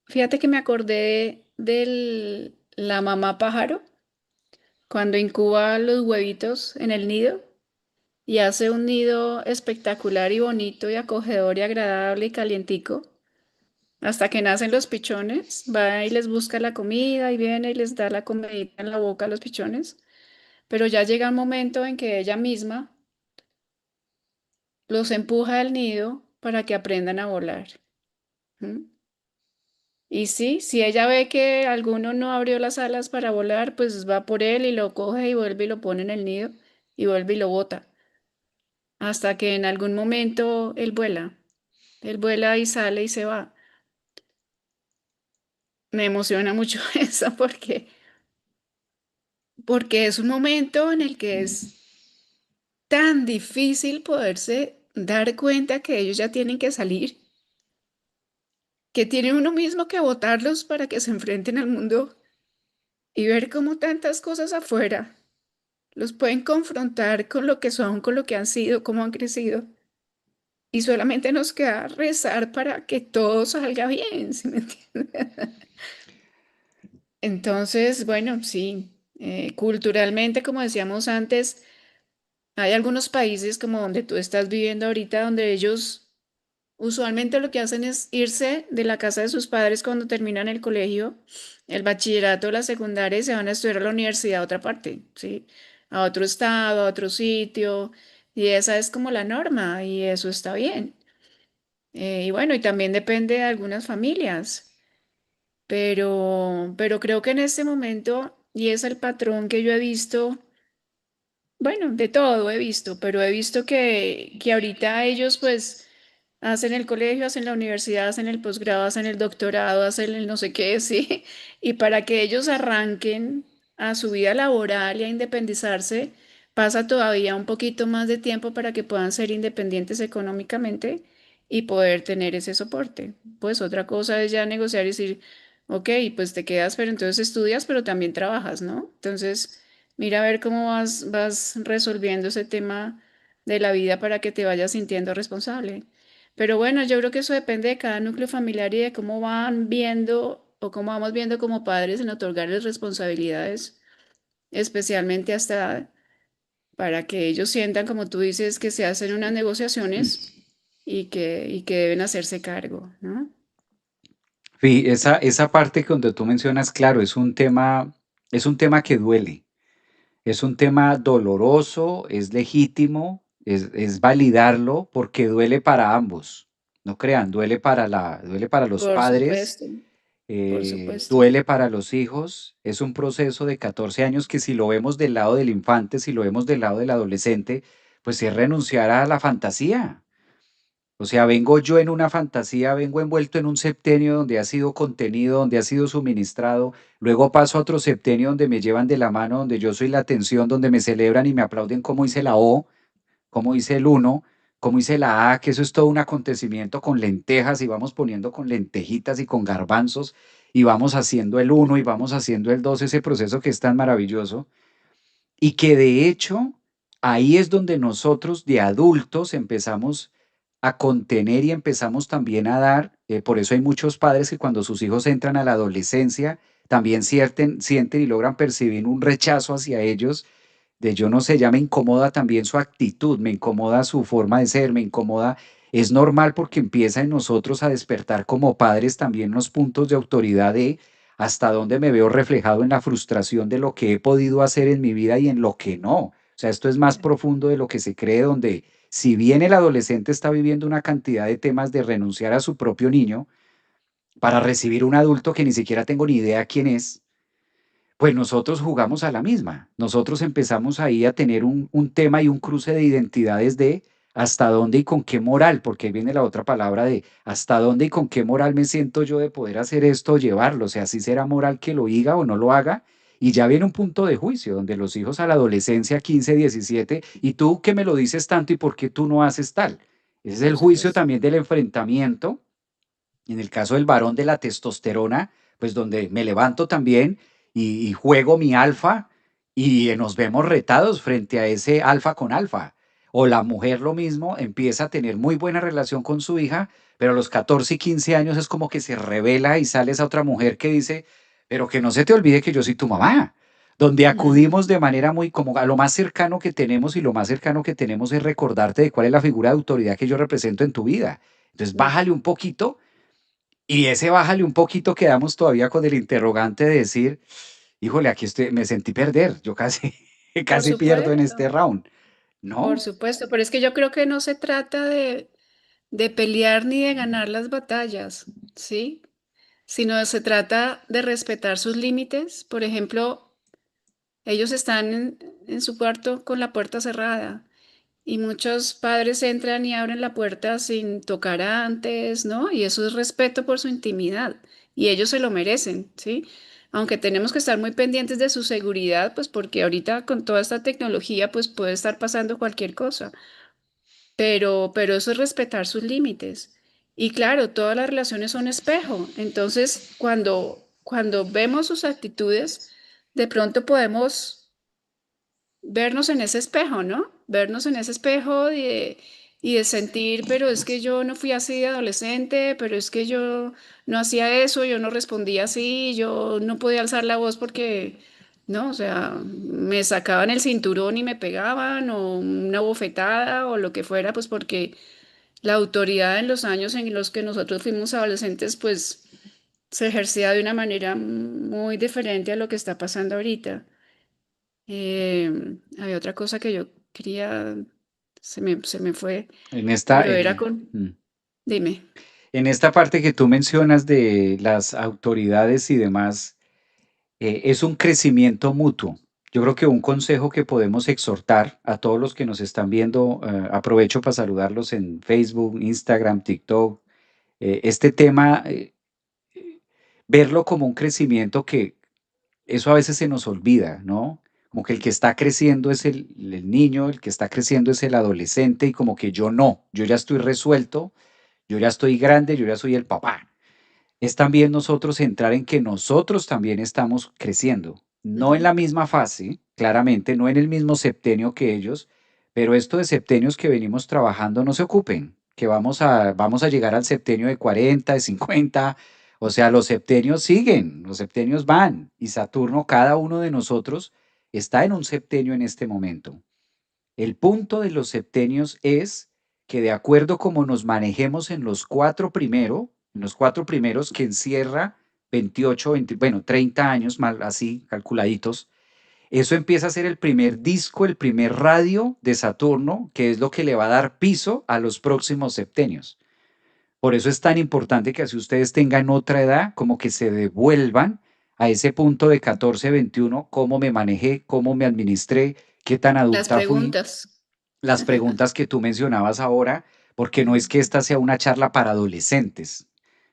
fíjate que me acordé de la mamá pájaro cuando incuba los huevitos en el nido y hace un nido espectacular y bonito y acogedor y agradable y calientico. Hasta que nacen los pichones, va y les busca la comida y viene y les da la comidita en la boca a los pichones. Pero ya llega un momento en que ella misma los empuja del nido para que aprendan a volar. ¿M? Y sí, si ella ve que alguno no abrió las alas para volar, pues va por él y lo coge y vuelve y lo pone en el nido y vuelve y lo bota. Hasta que en algún momento él vuela. Él vuela y sale y se va. Me emociona mucho eso porque es un momento en el que Mm. es tan difícil poderse dar cuenta que ellos ya tienen que salir, que tiene uno mismo que botarlos para que se enfrenten al mundo y ver cómo tantas cosas afuera los pueden confrontar con lo que son, con lo que han sido, cómo han crecido. Y solamente nos queda rezar para que todo salga bien, ¿sí me entiendes? Entonces, bueno, sí, culturalmente, como decíamos antes, hay algunos países como donde tú estás viviendo ahorita, donde ellos usualmente lo que hacen es irse de la casa de sus padres cuando terminan el colegio, el bachillerato, la secundaria y se van a estudiar a la universidad a otra parte, ¿sí? A otro estado, a otro sitio. Y esa es como la norma y eso está bien. Y bueno, y también depende de algunas familias, pero creo que en este momento, y es el patrón que yo he visto, bueno, de todo he visto, pero he visto que ahorita ellos pues hacen el colegio, hacen la universidad, hacen el posgrado, hacen el doctorado, hacen el no sé qué, sí, y para que ellos arranquen a su vida laboral y a independizarse, pasa todavía un poquito más de tiempo para que puedan ser independientes económicamente y poder tener ese soporte. Pues otra cosa es ya negociar y decir, ok, pues te quedas, pero entonces estudias, pero también trabajas, ¿no? Entonces... Mira a ver cómo vas resolviendo ese tema de la vida para que te vayas sintiendo responsable. Pero bueno, yo creo que eso depende de cada núcleo familiar y de cómo van viendo o cómo vamos viendo como padres en otorgarles responsabilidades, especialmente hasta para que ellos sientan, como tú dices, que se hacen unas negociaciones y que deben hacerse cargo, ¿no? Esa parte que donde tú mencionas, claro, es un tema que duele, es un tema doloroso, es legítimo, es validarlo porque duele para ambos. No crean, duele para los Por padres, supuesto, por supuesto. duele para los hijos. Es un proceso de 14 años que si lo vemos del lado del infante, si lo vemos del lado del adolescente, pues es renunciar a la fantasía. O sea, vengo yo en una fantasía, vengo envuelto en un septenio donde ha sido contenido, donde ha sido suministrado, luego paso a otro septenio donde me llevan de la mano, donde yo soy la atención, donde me celebran y me aplauden cómo hice la O, cómo hice el uno, cómo hice la A, que eso es todo un acontecimiento con lentejas y vamos poniendo con lentejitas y con garbanzos y vamos haciendo el uno y vamos haciendo el 2, ese proceso que es tan maravilloso y que de hecho ahí es donde nosotros de adultos empezamos a contener y empezamos también a dar, por eso hay muchos padres que cuando sus hijos entran a la adolescencia también sienten y logran percibir un rechazo hacia ellos de yo no sé, ya me incomoda también su actitud, me incomoda su forma de ser, me incomoda. Es normal porque empieza en nosotros a despertar como padres también los puntos de autoridad de hasta dónde me veo reflejado en la frustración de lo que he podido hacer en mi vida y en lo que no. O sea, esto es más profundo de lo que se cree, donde si bien el adolescente está viviendo una cantidad de temas de renunciar a su propio niño para recibir un adulto que ni siquiera tengo ni idea quién es, pues nosotros jugamos a la misma. Nosotros empezamos ahí a tener un tema y un cruce de identidades de hasta dónde y con qué moral, porque ahí viene la otra palabra de hasta dónde y con qué moral me siento yo de poder hacer esto o llevarlo. O sea, si será moral que lo diga o no lo haga. Y ya viene un punto de juicio donde los hijos a la adolescencia, 15, 17, y tú que me lo dices tanto y por qué tú no haces tal. Ese es el Por juicio supuesto. también del enfrentamiento en el caso del varón de la testosterona, pues donde me levanto también y juego mi alfa y nos vemos retados frente a ese alfa con alfa. O la mujer lo mismo, empieza a tener muy buena relación con su hija, pero a los 14 y 15 años es como que se revela y sale esa otra mujer que dice, pero que no se te olvide que yo soy tu mamá. Donde acudimos de manera muy como a lo más cercano que tenemos y lo más cercano que tenemos es recordarte de cuál es la figura de autoridad que yo represento en tu vida. Entonces Mm. bájale un poquito y ese bájale un poquito, quedamos todavía con el interrogante de decir, híjole, aquí estoy, me sentí perder, yo casi, Por casi pierdo en este supuesto, round. por No, supuesto, pero es que yo creo que no se trata de pelear ni de ganar las batallas, ¿sí? Sino se trata de respetar sus límites. Por ejemplo, ellos están en su cuarto con la puerta cerrada y muchos padres entran y abren la puerta sin tocar antes, ¿no? Y eso es respeto por su intimidad y ellos se lo merecen, ¿sí? Aunque tenemos que estar muy pendientes de su seguridad, pues porque ahorita con toda esta tecnología, pues puede estar pasando cualquier cosa. Pero eso es respetar sus límites. Y claro, todas las relaciones son espejo. Entonces, cuando vemos sus actitudes, de pronto podemos vernos en ese espejo, ¿no? Vernos en ese espejo y de sentir, pero es que yo no fui así de adolescente, pero es que yo no hacía eso, yo no respondía así, yo no podía alzar la voz porque, no, o sea, me sacaban el cinturón y me pegaban, o una bofetada, o lo que fuera, pues porque la autoridad en los años en los que nosotros fuimos adolescentes, pues se ejercía de una manera muy diferente a lo que está pasando ahorita. Había otra cosa que yo quería, se me fue, en esta, pero era con, mm, dime. en esta parte que tú mencionas de las autoridades y demás, es un crecimiento mutuo. Yo creo que un consejo que podemos exhortar a todos los que nos están viendo, aprovecho para saludarlos en Facebook, Instagram, TikTok, este tema, verlo como un crecimiento que eso a veces se nos olvida, ¿no? Como que el que está creciendo es el niño, el que está creciendo es el adolescente y como que yo no, yo ya estoy resuelto, yo ya estoy grande, yo ya soy el papá. Es también nosotros entrar en que nosotros también estamos creciendo, no en Ujú. la misma fase, claramente, no en el mismo septenio que ellos, pero esto de septenios que venimos trabajando no se ocupen, que vamos a llegar al septenio de 40, de 50, o sea, los septenios siguen, los septenios van, y Saturno, cada uno de nosotros está en un septenio en este momento. El punto de los septenios es que de acuerdo como nos manejemos en los cuatro primeros que encierra 28, 20, bueno, 30 años, mal así calculaditos, eso empieza a ser el primer disco, el primer radio de Saturno, que es lo que le va a dar piso a los próximos septenios. Por eso es tan importante que así ustedes tengan otra edad, como que se devuelvan a ese punto de 14, 21, cómo me manejé, cómo me administré, qué tan Las adulta fui, preguntas. las preguntas que tú mencionabas ahora, porque no es Ujú. que esta sea una charla para adolescentes,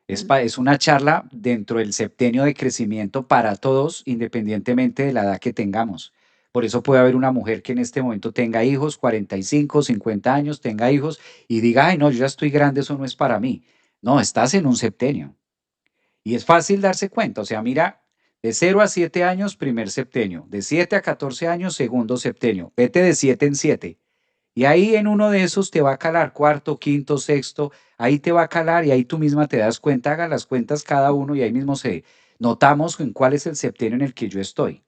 Mm. es una charla dentro del septenio de crecimiento para todos, independientemente de la edad que tengamos. Por eso puede haber una mujer que en este momento tenga hijos, 45, 50 años, tenga hijos y diga, ay, no, yo ya estoy grande, eso no es para mí. No, estás en un septenio. Y es fácil darse cuenta, o sea, mira, de 0 a 7 años, primer septenio, de 7 a 14 años, segundo septenio, vete de 7 en 7. Y ahí en uno de esos te va a calar, cuarto, quinto, sexto, ahí te va a calar y ahí tú misma te das cuenta, haga las cuentas cada uno y ahí mismo Notamos en cuál es el septenio en el que yo estoy.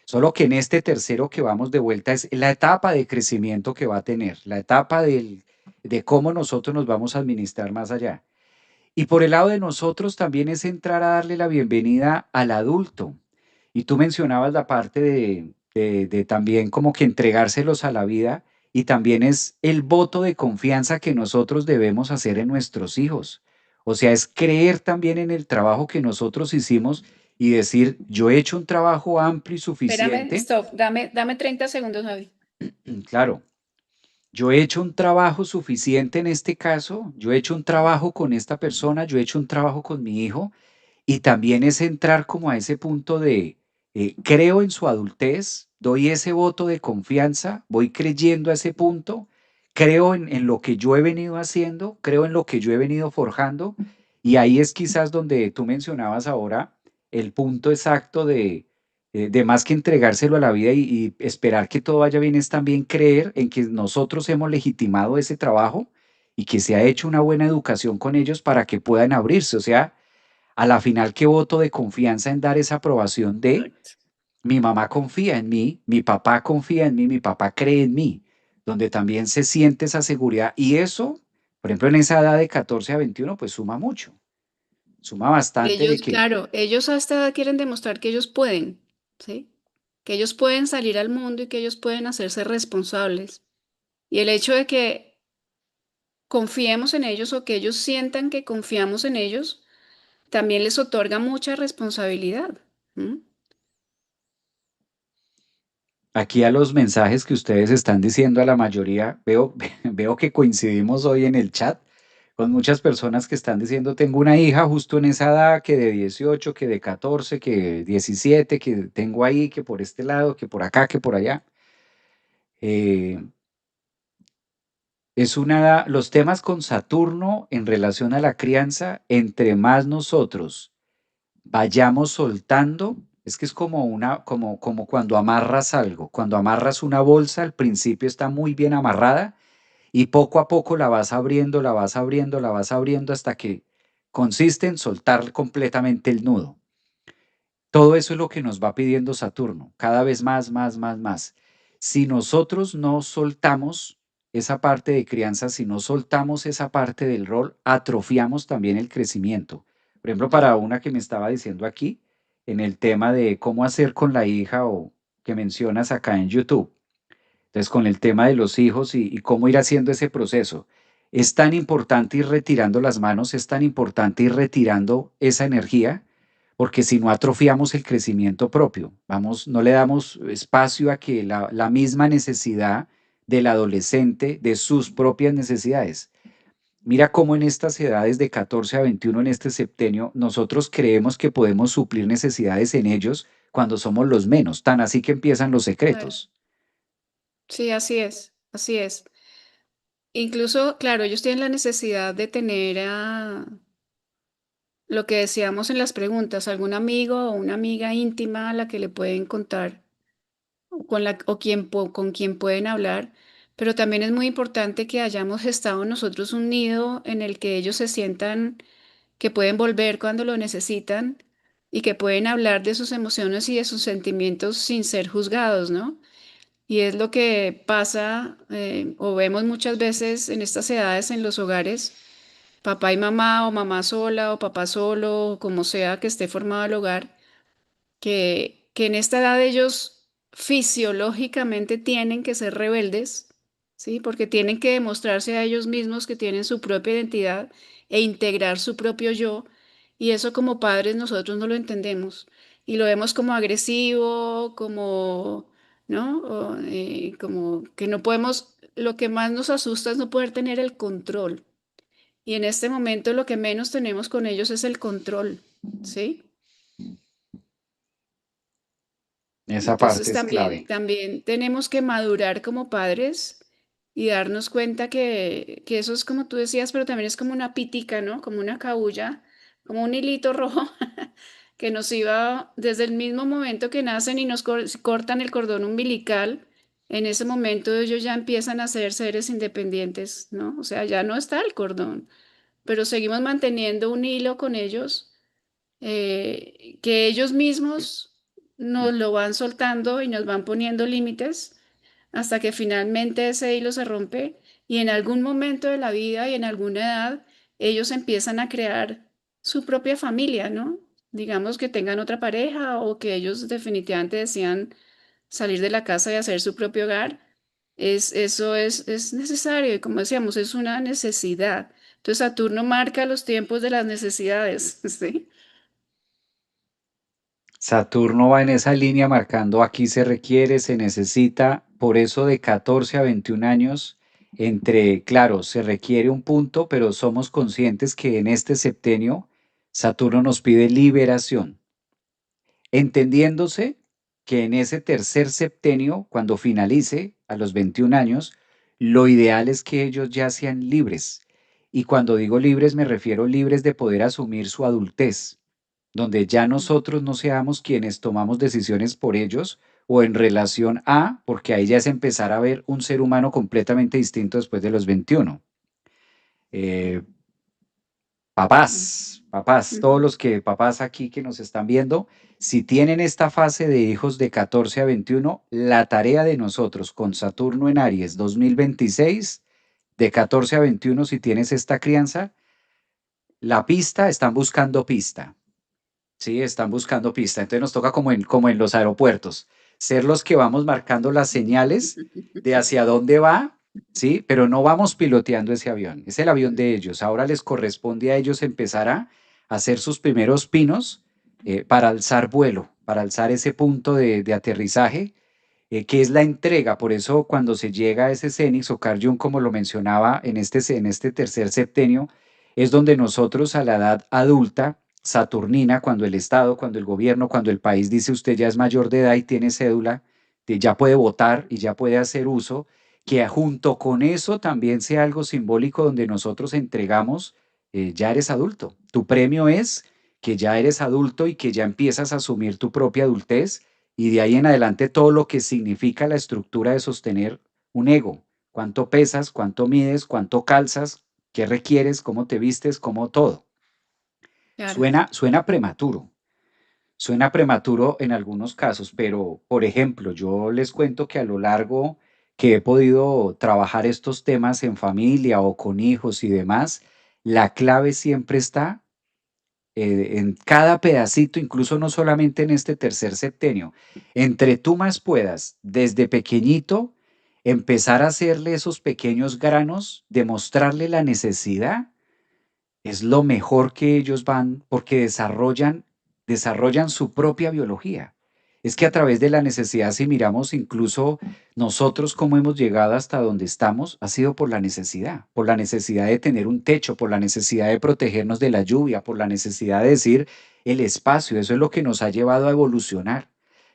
Solo que en este tercero que vamos de vuelta es la etapa de crecimiento que va a tener, la etapa de cómo nosotros nos vamos a administrar más allá. Y por el lado de nosotros también es entrar a darle la bienvenida al adulto. Y tú mencionabas la parte de también como que entregárselos a la vida y también es el voto de confianza que nosotros debemos hacer en nuestros hijos. O sea, es creer también en el trabajo que nosotros hicimos y decir, yo he hecho un trabajo amplio y Espérame, suficiente. stop, dame 30 segundos, Javi. Claro, yo he hecho un trabajo suficiente en este caso, yo he hecho un trabajo con esta persona, yo he hecho un trabajo con mi hijo y también es entrar como a ese punto de creo en su adultez, doy ese voto de confianza, voy creyendo a ese punto, creo en lo que yo he venido haciendo, creo en lo que yo he venido forjando y ahí es quizás donde tú mencionabas ahora el punto exacto de más que entregárselo a la vida y esperar que todo vaya bien, es también creer en que nosotros hemos legitimado ese trabajo y que se ha hecho una buena educación con ellos para que puedan abrirse. O sea, a la final, qué voto de confianza en dar esa aprobación de Exacto. mi mamá confía en mí, mi papá confía en mí, mi papá cree en mí, donde también se siente esa seguridad. Y eso, por ejemplo, en esa edad de 14 a 21 pues suma mucho, suma Y bastante de ellos, que claro, ellos a esta edad quieren demostrar que ellos pueden, ¿sí? Que ellos pueden salir al mundo y que ellos pueden hacerse responsables. Y el hecho de que confiemos en ellos o que ellos sientan que confiamos en ellos, también les otorga mucha responsabilidad. ¿M? aquí a los mensajes que ustedes están diciendo a la mayoría, veo, veo que coincidimos hoy en el chat con muchas personas que están diciendo, tengo una hija justo en esa edad, que de 18, que de 14, que 17, que tengo ahí, que por este lado, que por acá, que por allá. Eh, es una, los temas con Saturno en relación a la crianza, entre más nosotros vayamos soltando, es que es como una, como cuando amarras algo, cuando amarras una bolsa, al principio está muy bien amarrada y poco a poco la vas abriendo, la vas abriendo, la vas abriendo hasta que consiste en soltar completamente el nudo. Todo eso es lo que nos va pidiendo Saturno, cada vez más, más, más, más. Si nosotros no soltamos esa parte de crianza, si no soltamos esa parte del rol, atrofiamos también el crecimiento. Por ejemplo, para una que me estaba diciendo aquí, en el tema de cómo hacer con la hija o que mencionas acá en YouTube. Entonces, con el tema de los hijos y cómo ir haciendo ese proceso. Es tan importante ir retirando las manos, es tan importante ir retirando esa energía, porque si no atrofiamos el crecimiento propio, vamos, no le damos espacio a que la misma necesidad del adolescente, de sus propias necesidades. Mira cómo en estas edades de 14 a 21, en este septenio, nosotros creemos que podemos suplir necesidades en ellos cuando somos los menos, tan así que empiezan los Claro. secretos. Sí, así es, así es. Incluso, claro, ellos tienen la necesidad de tener lo que decíamos en las preguntas, algún amigo o una amiga íntima a la que le pueden contar o con quien pueden hablar, pero también es muy importante que hayamos gestado nosotros un nido en el que ellos se sientan que pueden volver cuando lo necesitan y que pueden hablar de sus emociones y de sus sentimientos sin ser juzgados, ¿no? Y es lo que pasa o vemos muchas veces en estas edades en los hogares, papá y mamá o mamá sola o papá solo, o como sea que esté formado el hogar, que en esta edad ellos fisiológicamente tienen que ser rebeldes, ¿sí? Porque tienen que demostrarse a ellos mismos que tienen su propia identidad e integrar su propio yo, y eso como padres nosotros no lo entendemos y lo vemos como agresivo, como, ¿no? Como que no podemos, lo que más nos asusta es no poder tener el control. Y en este momento lo que menos tenemos con ellos es el control, ¿sí? Esa Entonces parte es también, clave. también tenemos que madurar como padres y darnos cuenta que eso es como tú decías, pero también es como una pitica, ¿no? Como una cabulla, como un hilito rojo que nos iba desde el mismo momento que nacen y nos cortan el cordón umbilical. En ese momento ellos ya empiezan a ser seres independientes, ¿no? O sea, ya no está el cordón, pero seguimos manteniendo un hilo con ellos que ellos mismos nos lo van soltando y nos van poniendo límites hasta que finalmente ese hilo se rompe y en algún momento de la vida y en alguna edad ellos empiezan a crear su propia familia, ¿no? Digamos que tengan otra pareja o que ellos definitivamente decían salir de la casa y hacer su propio hogar. Es necesario y como decíamos, es una necesidad. Entonces Saturno marca los tiempos de las necesidades, ¿sí? Saturno va en esa línea marcando aquí se requiere, se necesita, por eso de 14 a 21 años, claro, se requiere un punto, pero somos conscientes que en este septenio Saturno nos pide liberación, entendiéndose que en ese tercer septenio, cuando finalice a los 21 años, lo ideal es que ellos ya sean libres. Y cuando digo libres me refiero libres de poder asumir su adultez, donde ya nosotros no seamos quienes tomamos decisiones por ellos o en relación a, porque ahí ya es empezar a ver un ser humano completamente distinto después de los 21. Eh, papás, todos Ujú. los papás aquí que nos están viendo, si tienen esta fase de hijos de 14 a 21, la tarea de nosotros con Saturno en Aries 2026, de 14 a 21, si tienes esta crianza, la pista, están buscando pista. Sí, están buscando pista. Entonces nos toca como en los aeropuertos, ser los que vamos marcando las señales de hacia dónde va, ¿sí? Pero no vamos piloteando ese avión. Es el avión de ellos. Ahora les corresponde a ellos empezar a hacer sus primeros pinos para alzar vuelo, para alzar ese punto de aterrizaje, que es la entrega. Por eso cuando se llega a ese Cenix o Carl Jung, como lo mencionaba en este tercer septenio, es donde nosotros a la edad adulta, saturnina, cuando el Estado, cuando el gobierno, cuando el país dice usted ya es mayor de edad y tiene cédula, ya puede votar y ya puede hacer uso, que junto con eso también sea algo simbólico donde nosotros entregamos, ya eres adulto. Tu premio es que ya eres adulto y que ya empiezas a asumir tu propia adultez y de ahí en adelante todo lo que significa la estructura de sostener un ego. Cuánto pesas, cuánto mides, cuánto calzas, qué requieres, cómo te vistes, cómo todo. Claro. Suena prematuro en algunos casos, pero por ejemplo, yo les cuento que a lo largo que he podido trabajar estos temas en familia o con hijos y demás, la clave siempre está en cada pedacito, incluso no solamente en este tercer septenio, entre tú más puedas, desde pequeñito, empezar a hacerle esos pequeños granos, demostrarle la necesidad es lo mejor que ellos van porque desarrollan su propia biología. Es que a través de la necesidad, si miramos incluso nosotros cómo hemos llegado hasta donde estamos, ha sido por la necesidad de tener un techo, por la necesidad de protegernos de la lluvia, por la necesidad de decir el espacio, eso es lo que nos ha llevado a evolucionar.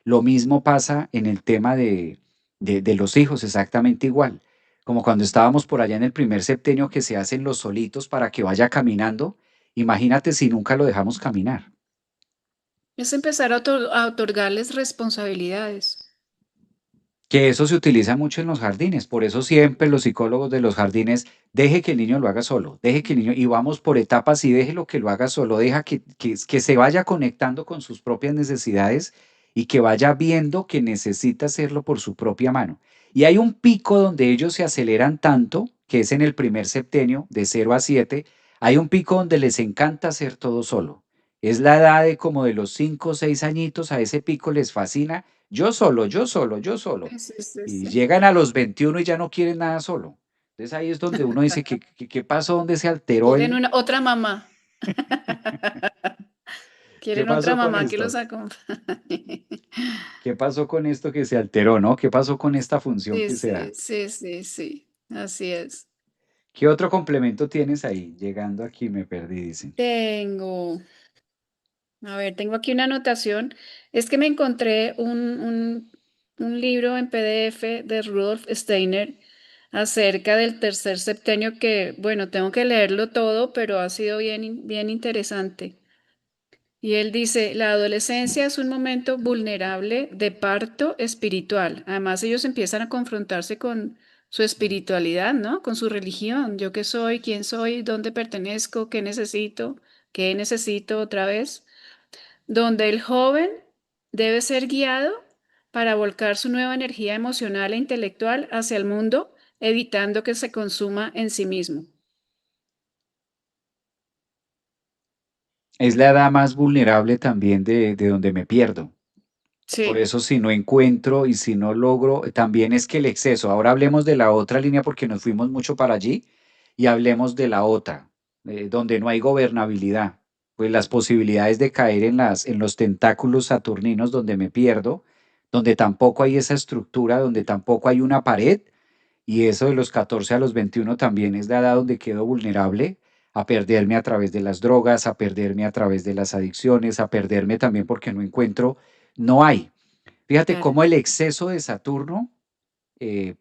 Lo mismo pasa en el tema de los hijos, exactamente igual como cuando estábamos por allá en el primer septenio que se hacen los solitos para que vaya caminando. Imagínate si nunca lo dejamos caminar. Es empezar a otorgarles responsabilidades. Que eso se utiliza mucho en los jardines, por eso siempre los psicólogos de los jardines, deje que el niño lo haga solo, deje que el niño, y vamos por etapas y déjelo que lo haga solo, deja que se vaya conectando con sus propias necesidades y que vaya viendo que necesita hacerlo por su propia mano. Y hay un pico donde ellos se aceleran tanto, que es en el primer septenio, de 0 a 7, hay un pico donde les encanta hacer todo solo. Es la edad de como de los 5 o 6 añitos, a ese pico les fascina yo solo, yo solo, yo solo. Sí, sí, sí, Y sí. llegan a los 21 y ya no quieren nada solo. Entonces ahí es donde uno dice, ¿qué pasó? ¿Dónde se alteró Quieren el... otra mamá. ¿Qué Quieren otra pasó con mamá que los esto? acompañe. ¿Qué pasó con esto que se alteró, no? ¿Qué pasó con esta función Sí, que se sí, da? sí, sí, sí. Así es. ¿Qué otro complemento tienes ahí? Llegando aquí me perdí, dicen. Tengo, a ver, tengo aquí una anotación. Es que me encontré un libro en PDF de Rudolf Steiner acerca del tercer septenio que, bueno, tengo que leerlo todo, pero ha sido bien interesante. Y él dice, la adolescencia es un momento vulnerable de parto espiritual. Además, ellos empiezan a confrontarse con su espiritualidad, ¿no? Con su religión. Yo qué soy, quién soy, dónde pertenezco, qué necesito otra vez. donde el joven debe ser guiado para volcar su nueva energía emocional e intelectual hacia el mundo, evitando que se consuma en sí mismo. Es la edad más vulnerable también de donde me pierdo. Por Sí, eso si no encuentro y si no logro, también es que el exceso. Ahora hablemos de la otra línea porque nos fuimos mucho para allí y hablemos de la otra, donde no hay gobernabilidad. Pues las posibilidades de caer en los tentáculos saturninos donde me pierdo, donde tampoco hay esa estructura, donde tampoco hay una pared, y eso de los 14 a los 21 también es la edad donde quedo vulnerable a perderme a través de las drogas, a perderme a través de las adicciones, a perderme también porque no encuentro, no hay. Fíjate claro. cómo el exceso de Saturno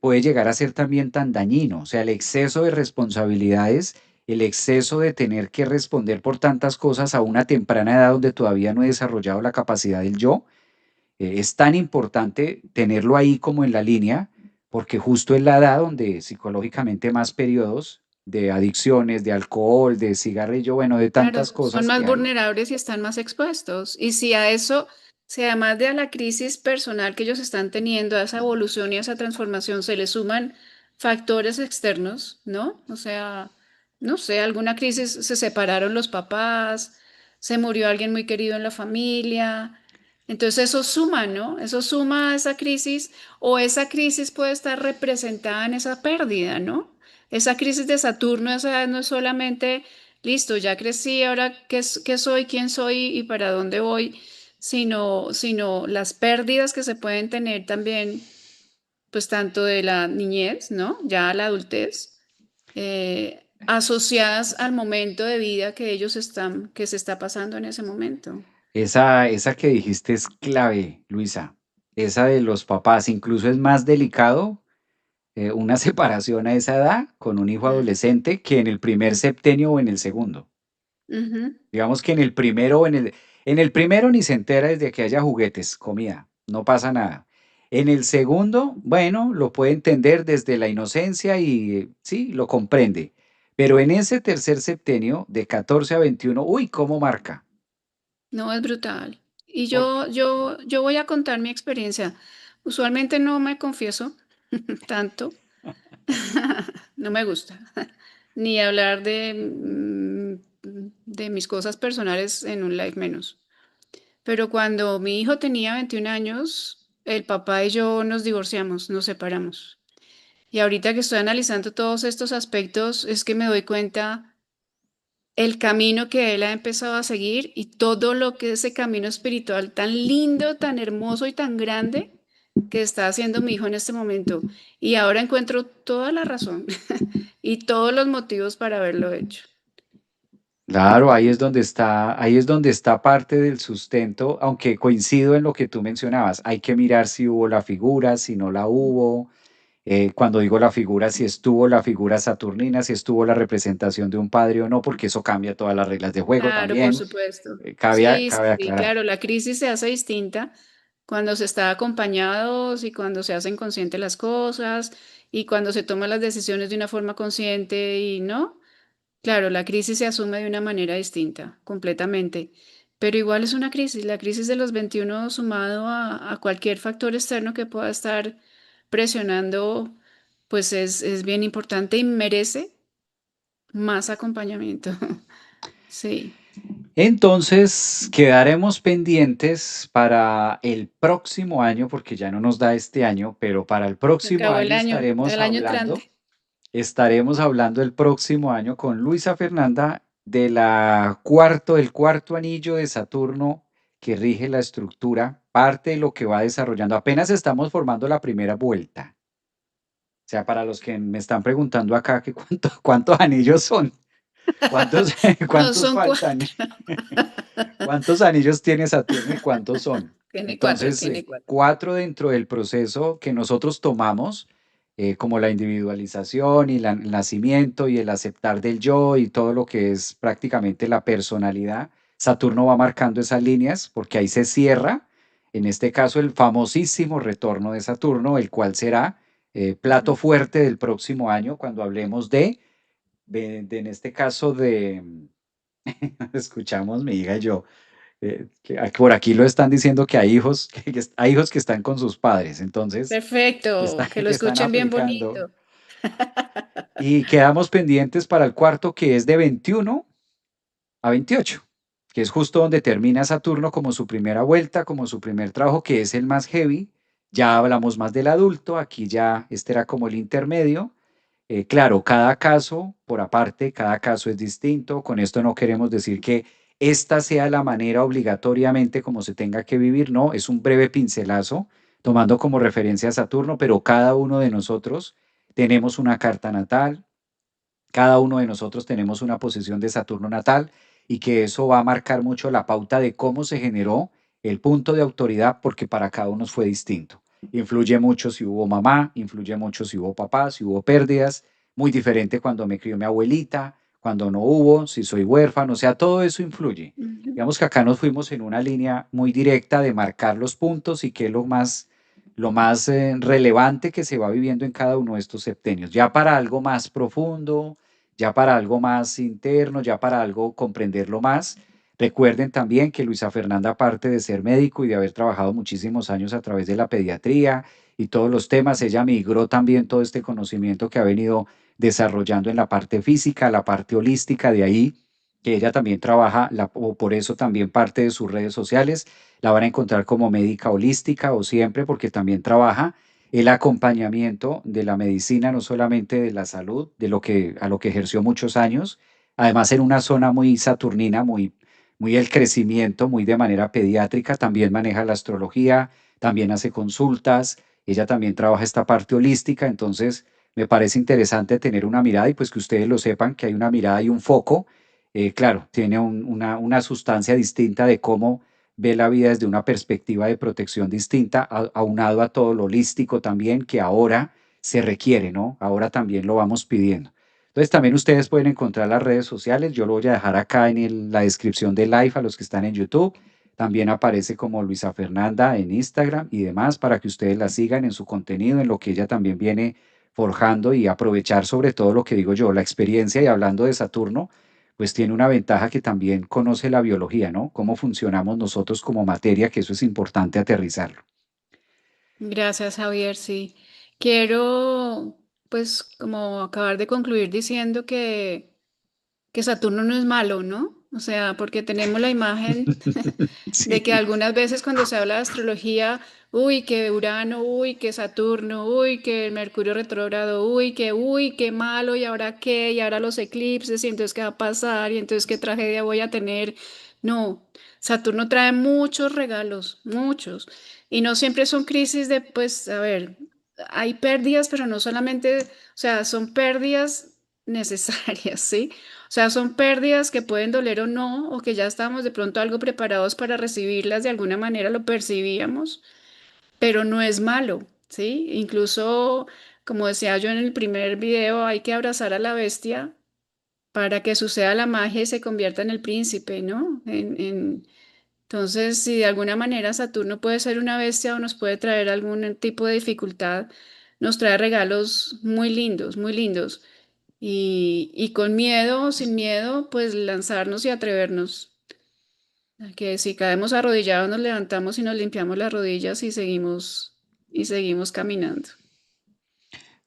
puede llegar a ser también tan dañino, o sea, el exceso de responsabilidades, el exceso de tener que responder por tantas cosas a una temprana edad donde todavía no he desarrollado la capacidad del yo, es tan importante tenerlo ahí como en la línea, porque justo es la edad donde psicológicamente más periodos de adicciones, de alcohol, de cigarrillo, bueno, de tantas Claro, son cosas más que hay. vulnerables y están más expuestos. Y si a eso, si además de a la crisis personal que ellos están teniendo, a esa evolución y a esa transformación, se le suman factores externos, ¿no? O sea, no sé, alguna crisis, se separaron los papás, se murió alguien muy querido en la familia. Entonces eso suma, ¿no? Eso suma a esa crisis o esa crisis puede estar representada en esa pérdida, ¿no? Esa crisis de Saturno, esa no es solamente listo, ya crecí, ahora qué soy, quién soy y para dónde voy, sino las pérdidas que se pueden tener también, pues tanto de la niñez, ¿no? Ya a la adultez, asociadas al momento de vida que ellos están, que se está pasando en ese momento. Esa que dijiste es clave, Luisa. Esa de los papás, incluso es más delicado una separación a esa edad con un hijo Mm, adolescente que en el primer mm, septenio o en el segundo. ujú. Digamos que en el primero ni se entera desde que haya juguetes, comida, no pasa nada. En el segundo, bueno, lo puede entender desde la inocencia y sí, lo comprende. Pero en ese tercer septenio, de 14 a 21, uy, ¿cómo marca? No, es brutal. Y Porque, yo voy a contar mi experiencia. Usualmente no me confieso tanto. No me gusta. Ni hablar de mis cosas personales en un live menos. Pero cuando mi hijo tenía 21 años, el papá y yo nos divorciamos, nos separamos. Y ahorita que estoy analizando todos estos aspectos, es que me doy cuenta el camino que él ha empezado a seguir y todo lo que ese camino espiritual tan lindo, tan hermoso y tan grande que está haciendo mi hijo en este momento. Y ahora encuentro toda la razón y todos los motivos para haberlo hecho. claro, ahí es donde está parte del sustento, aunque coincido en lo que tú mencionabas. Hay que mirar si hubo la figura, si no la hubo. Cuando digo la figura, si estuvo la figura saturnina, si estuvo la representación de un padre o no, porque eso cambia todas las reglas de juego Claro, por también. supuesto. Cabe, Sí, sí, cabe sí, aclarar. claro, la crisis se hace distinta cuando se está acompañados y cuando se hacen conscientes las cosas y cuando se toman las decisiones de una forma consciente y no. Claro, la crisis se asume de una manera distinta, completamente. Pero igual es una crisis. La crisis de los 21 sumado a cualquier factor externo que pueda estar presionando, pues es bien importante y merece más acompañamiento. Sí, Entonces, quedaremos pendientes para el próximo año, porque ya no nos da este año, pero para el se próximo acabó año el año entrante. estaremos hablando el próximo año con Luisa Fernanda del cuarto anillo de Saturno que rige la estructura, parte de lo que va desarrollando. Apenas estamos formando la primera vuelta. O sea, para los que me están preguntando acá que cuántos anillos son, cuántos, No, cuántos son faltan, 4. cuántos anillos tiene Saturno y cuántos son. Tiene 4, Entonces, tiene 4. cuatro dentro del proceso que nosotros tomamos, como la individualización y el nacimiento y el aceptar del yo y todo lo que es prácticamente la personalidad. Saturno va marcando esas líneas porque ahí se cierra, en este caso, el famosísimo retorno de Saturno, el cual será plato fuerte del próximo año cuando hablemos en este caso de, escuchamos mi hija y yo, Por aquí lo están diciendo que hay hijos hay hijos que están con sus padres, entonces, Perfecto, que lo que están escuchen bien aplicando. bonito. Y quedamos pendientes para el cuarto, que es de 21 a 28, que es justo donde termina Saturno como su primera vuelta, como su primer trabajo, que es el más heavy. Ya hablamos más del adulto, aquí ya este era como el intermedio. Claro, cada caso por aparte, cada caso es distinto. Con esto no queremos decir que esta sea la manera obligatoriamente como se tenga que vivir, no, es un breve pincelazo tomando como referencia a Saturno, pero cada uno de nosotros tenemos una carta natal, cada uno de nosotros tenemos una posición de Saturno natal y que eso va a marcar mucho la pauta de cómo se generó el punto de autoridad porque para cada uno fue distinto. Influye mucho si hubo mamá, influye mucho si hubo papá, si hubo pérdidas, muy diferente cuando me crió mi abuelita, cuando no hubo, si soy huérfano, o sea, todo eso influye. Ujú. Digamos que acá nos fuimos en una línea muy directa de marcar los puntos y qué es lo más relevante que se va viviendo en cada uno de estos septenios. Ya para algo más profundo, ya para algo más interno, ya para algo comprenderlo más. Recuerden también que Luisa Fernanda, aparte de ser médico y de haber trabajado muchísimos años a través de la pediatría y todos los temas, ella migró también todo este conocimiento que ha venido desarrollando en la parte física, la parte holística, de ahí que ella también trabaja, o por eso también parte de sus redes sociales, la van a encontrar como médica holística o siempre, porque también trabaja el acompañamiento de la medicina, no solamente de la salud, de lo que, a lo que ejerció muchos años, además en una zona muy saturnina, muy el crecimiento, muy de manera pediátrica, también maneja la astrología, también hace consultas, ella también trabaja esta parte holística, entonces me parece interesante tener una mirada y pues que ustedes lo sepan, que hay una mirada y un foco, claro, tiene una sustancia distinta de cómo ve la vida desde una perspectiva de protección distinta, aunado a todo lo holístico también que ahora se requiere, ¿no? Ahora también lo vamos pidiendo. Entonces también ustedes pueden encontrar las redes sociales, yo lo voy a dejar acá en la descripción del live a los que están en YouTube. También aparece como Luisa Fernanda en Instagram y demás para que ustedes la sigan en su contenido, en lo que ella también viene forjando y aprovechar sobre todo lo que digo yo, la experiencia y hablando de Saturno, pues tiene una ventaja que también conoce la biología, ¿no? Cómo funcionamos nosotros como materia, que eso es importante aterrizarlo. Gracias, Javier. Sí, quiero, pues, como acabar de concluir diciendo que Saturno no es malo, ¿no? O sea, porque tenemos la imagen de que Sí. algunas veces cuando se habla de astrología, uy, que Urano, uy, que Saturno, uy, que el Mercurio retrógrado, uy, qué malo, y ahora qué, y ahora los eclipses, y entonces qué va a pasar, y entonces qué tragedia voy a tener. No, Saturno trae muchos regalos, muchos, y no siempre son crisis de, pues, a ver, hay pérdidas, pero no solamente, o sea, son pérdidas necesarias, ¿sí? O sea, son pérdidas que pueden doler o no, o que ya estábamos de pronto algo preparados para recibirlas, de alguna manera lo percibíamos, pero no es malo, ¿sí? Incluso, como decía yo en el primer video, hay que abrazar a la bestia para que suceda la magia y se convierta en el príncipe, ¿no? Entonces, si de alguna manera Saturno puede ser una bestia o nos puede traer algún tipo de dificultad, nos trae regalos muy lindos, muy lindos. Y con miedo o sin miedo, pues lanzarnos y atrevernos. A que si caemos arrodillados, nos levantamos y nos limpiamos las rodillas y seguimos caminando.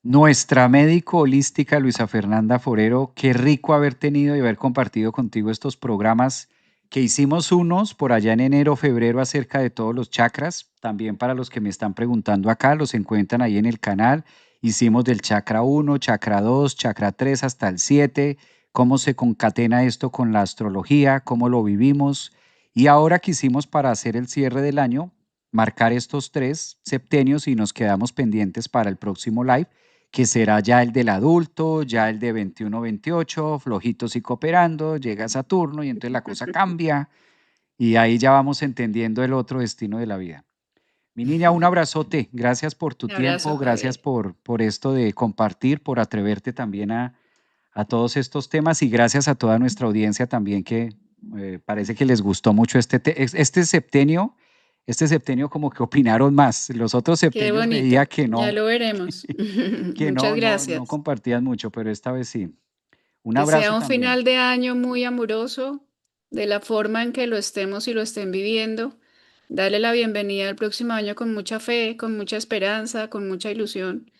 Nuestra médico holística Luisa Fernanda Forero, qué rico haber tenido y haber compartido contigo estos programas que hicimos unos por allá en enero, febrero acerca de todos los chakras. También para los que me están preguntando acá, los encuentran ahí en el canal. Hicimos del chakra uno, chakra 2, chakra 3 hasta el 7, cómo se concatena esto con la astrología, cómo lo vivimos. Y ahora quisimos para hacer el cierre del año, marcar estos 3 septenios y nos quedamos pendientes para el próximo live que será ya el del adulto, ya el de 21-28, flojitos y cooperando, llega Saturno y entonces la cosa cambia y ahí ya vamos entendiendo el otro destino de la vida. Mi niña, un abrazote, gracias por tu Un abrazo, tiempo, gracias Javier. por esto de compartir, por atreverte también a todos estos temas y gracias a toda nuestra audiencia también que parece que les gustó mucho este septenio como que opinaron más. Los otros Qué septenios veía bonito. que Ya no, lo veremos. que Muchas no gracias. compartías mucho, pero esta vez sí. Un Que sea abrazo un también. final de año muy amoroso, de la forma en que lo estemos y lo estén viviendo. Darle la bienvenida al próximo año con mucha fe, con mucha esperanza, con mucha ilusión.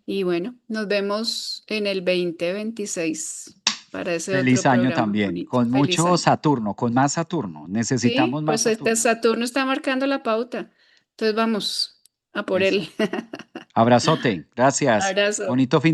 Y bueno, nos vemos en el 2026 para ese Feliz otro año programa también, bonito. con Feliz mucho año. Saturno, con más Saturno. Necesitamos Sí, más pues Saturno. Saturno está marcando la pauta. Entonces vamos a por él. Eso. Abrazote. Gracias. Abrazo. Bonito fin.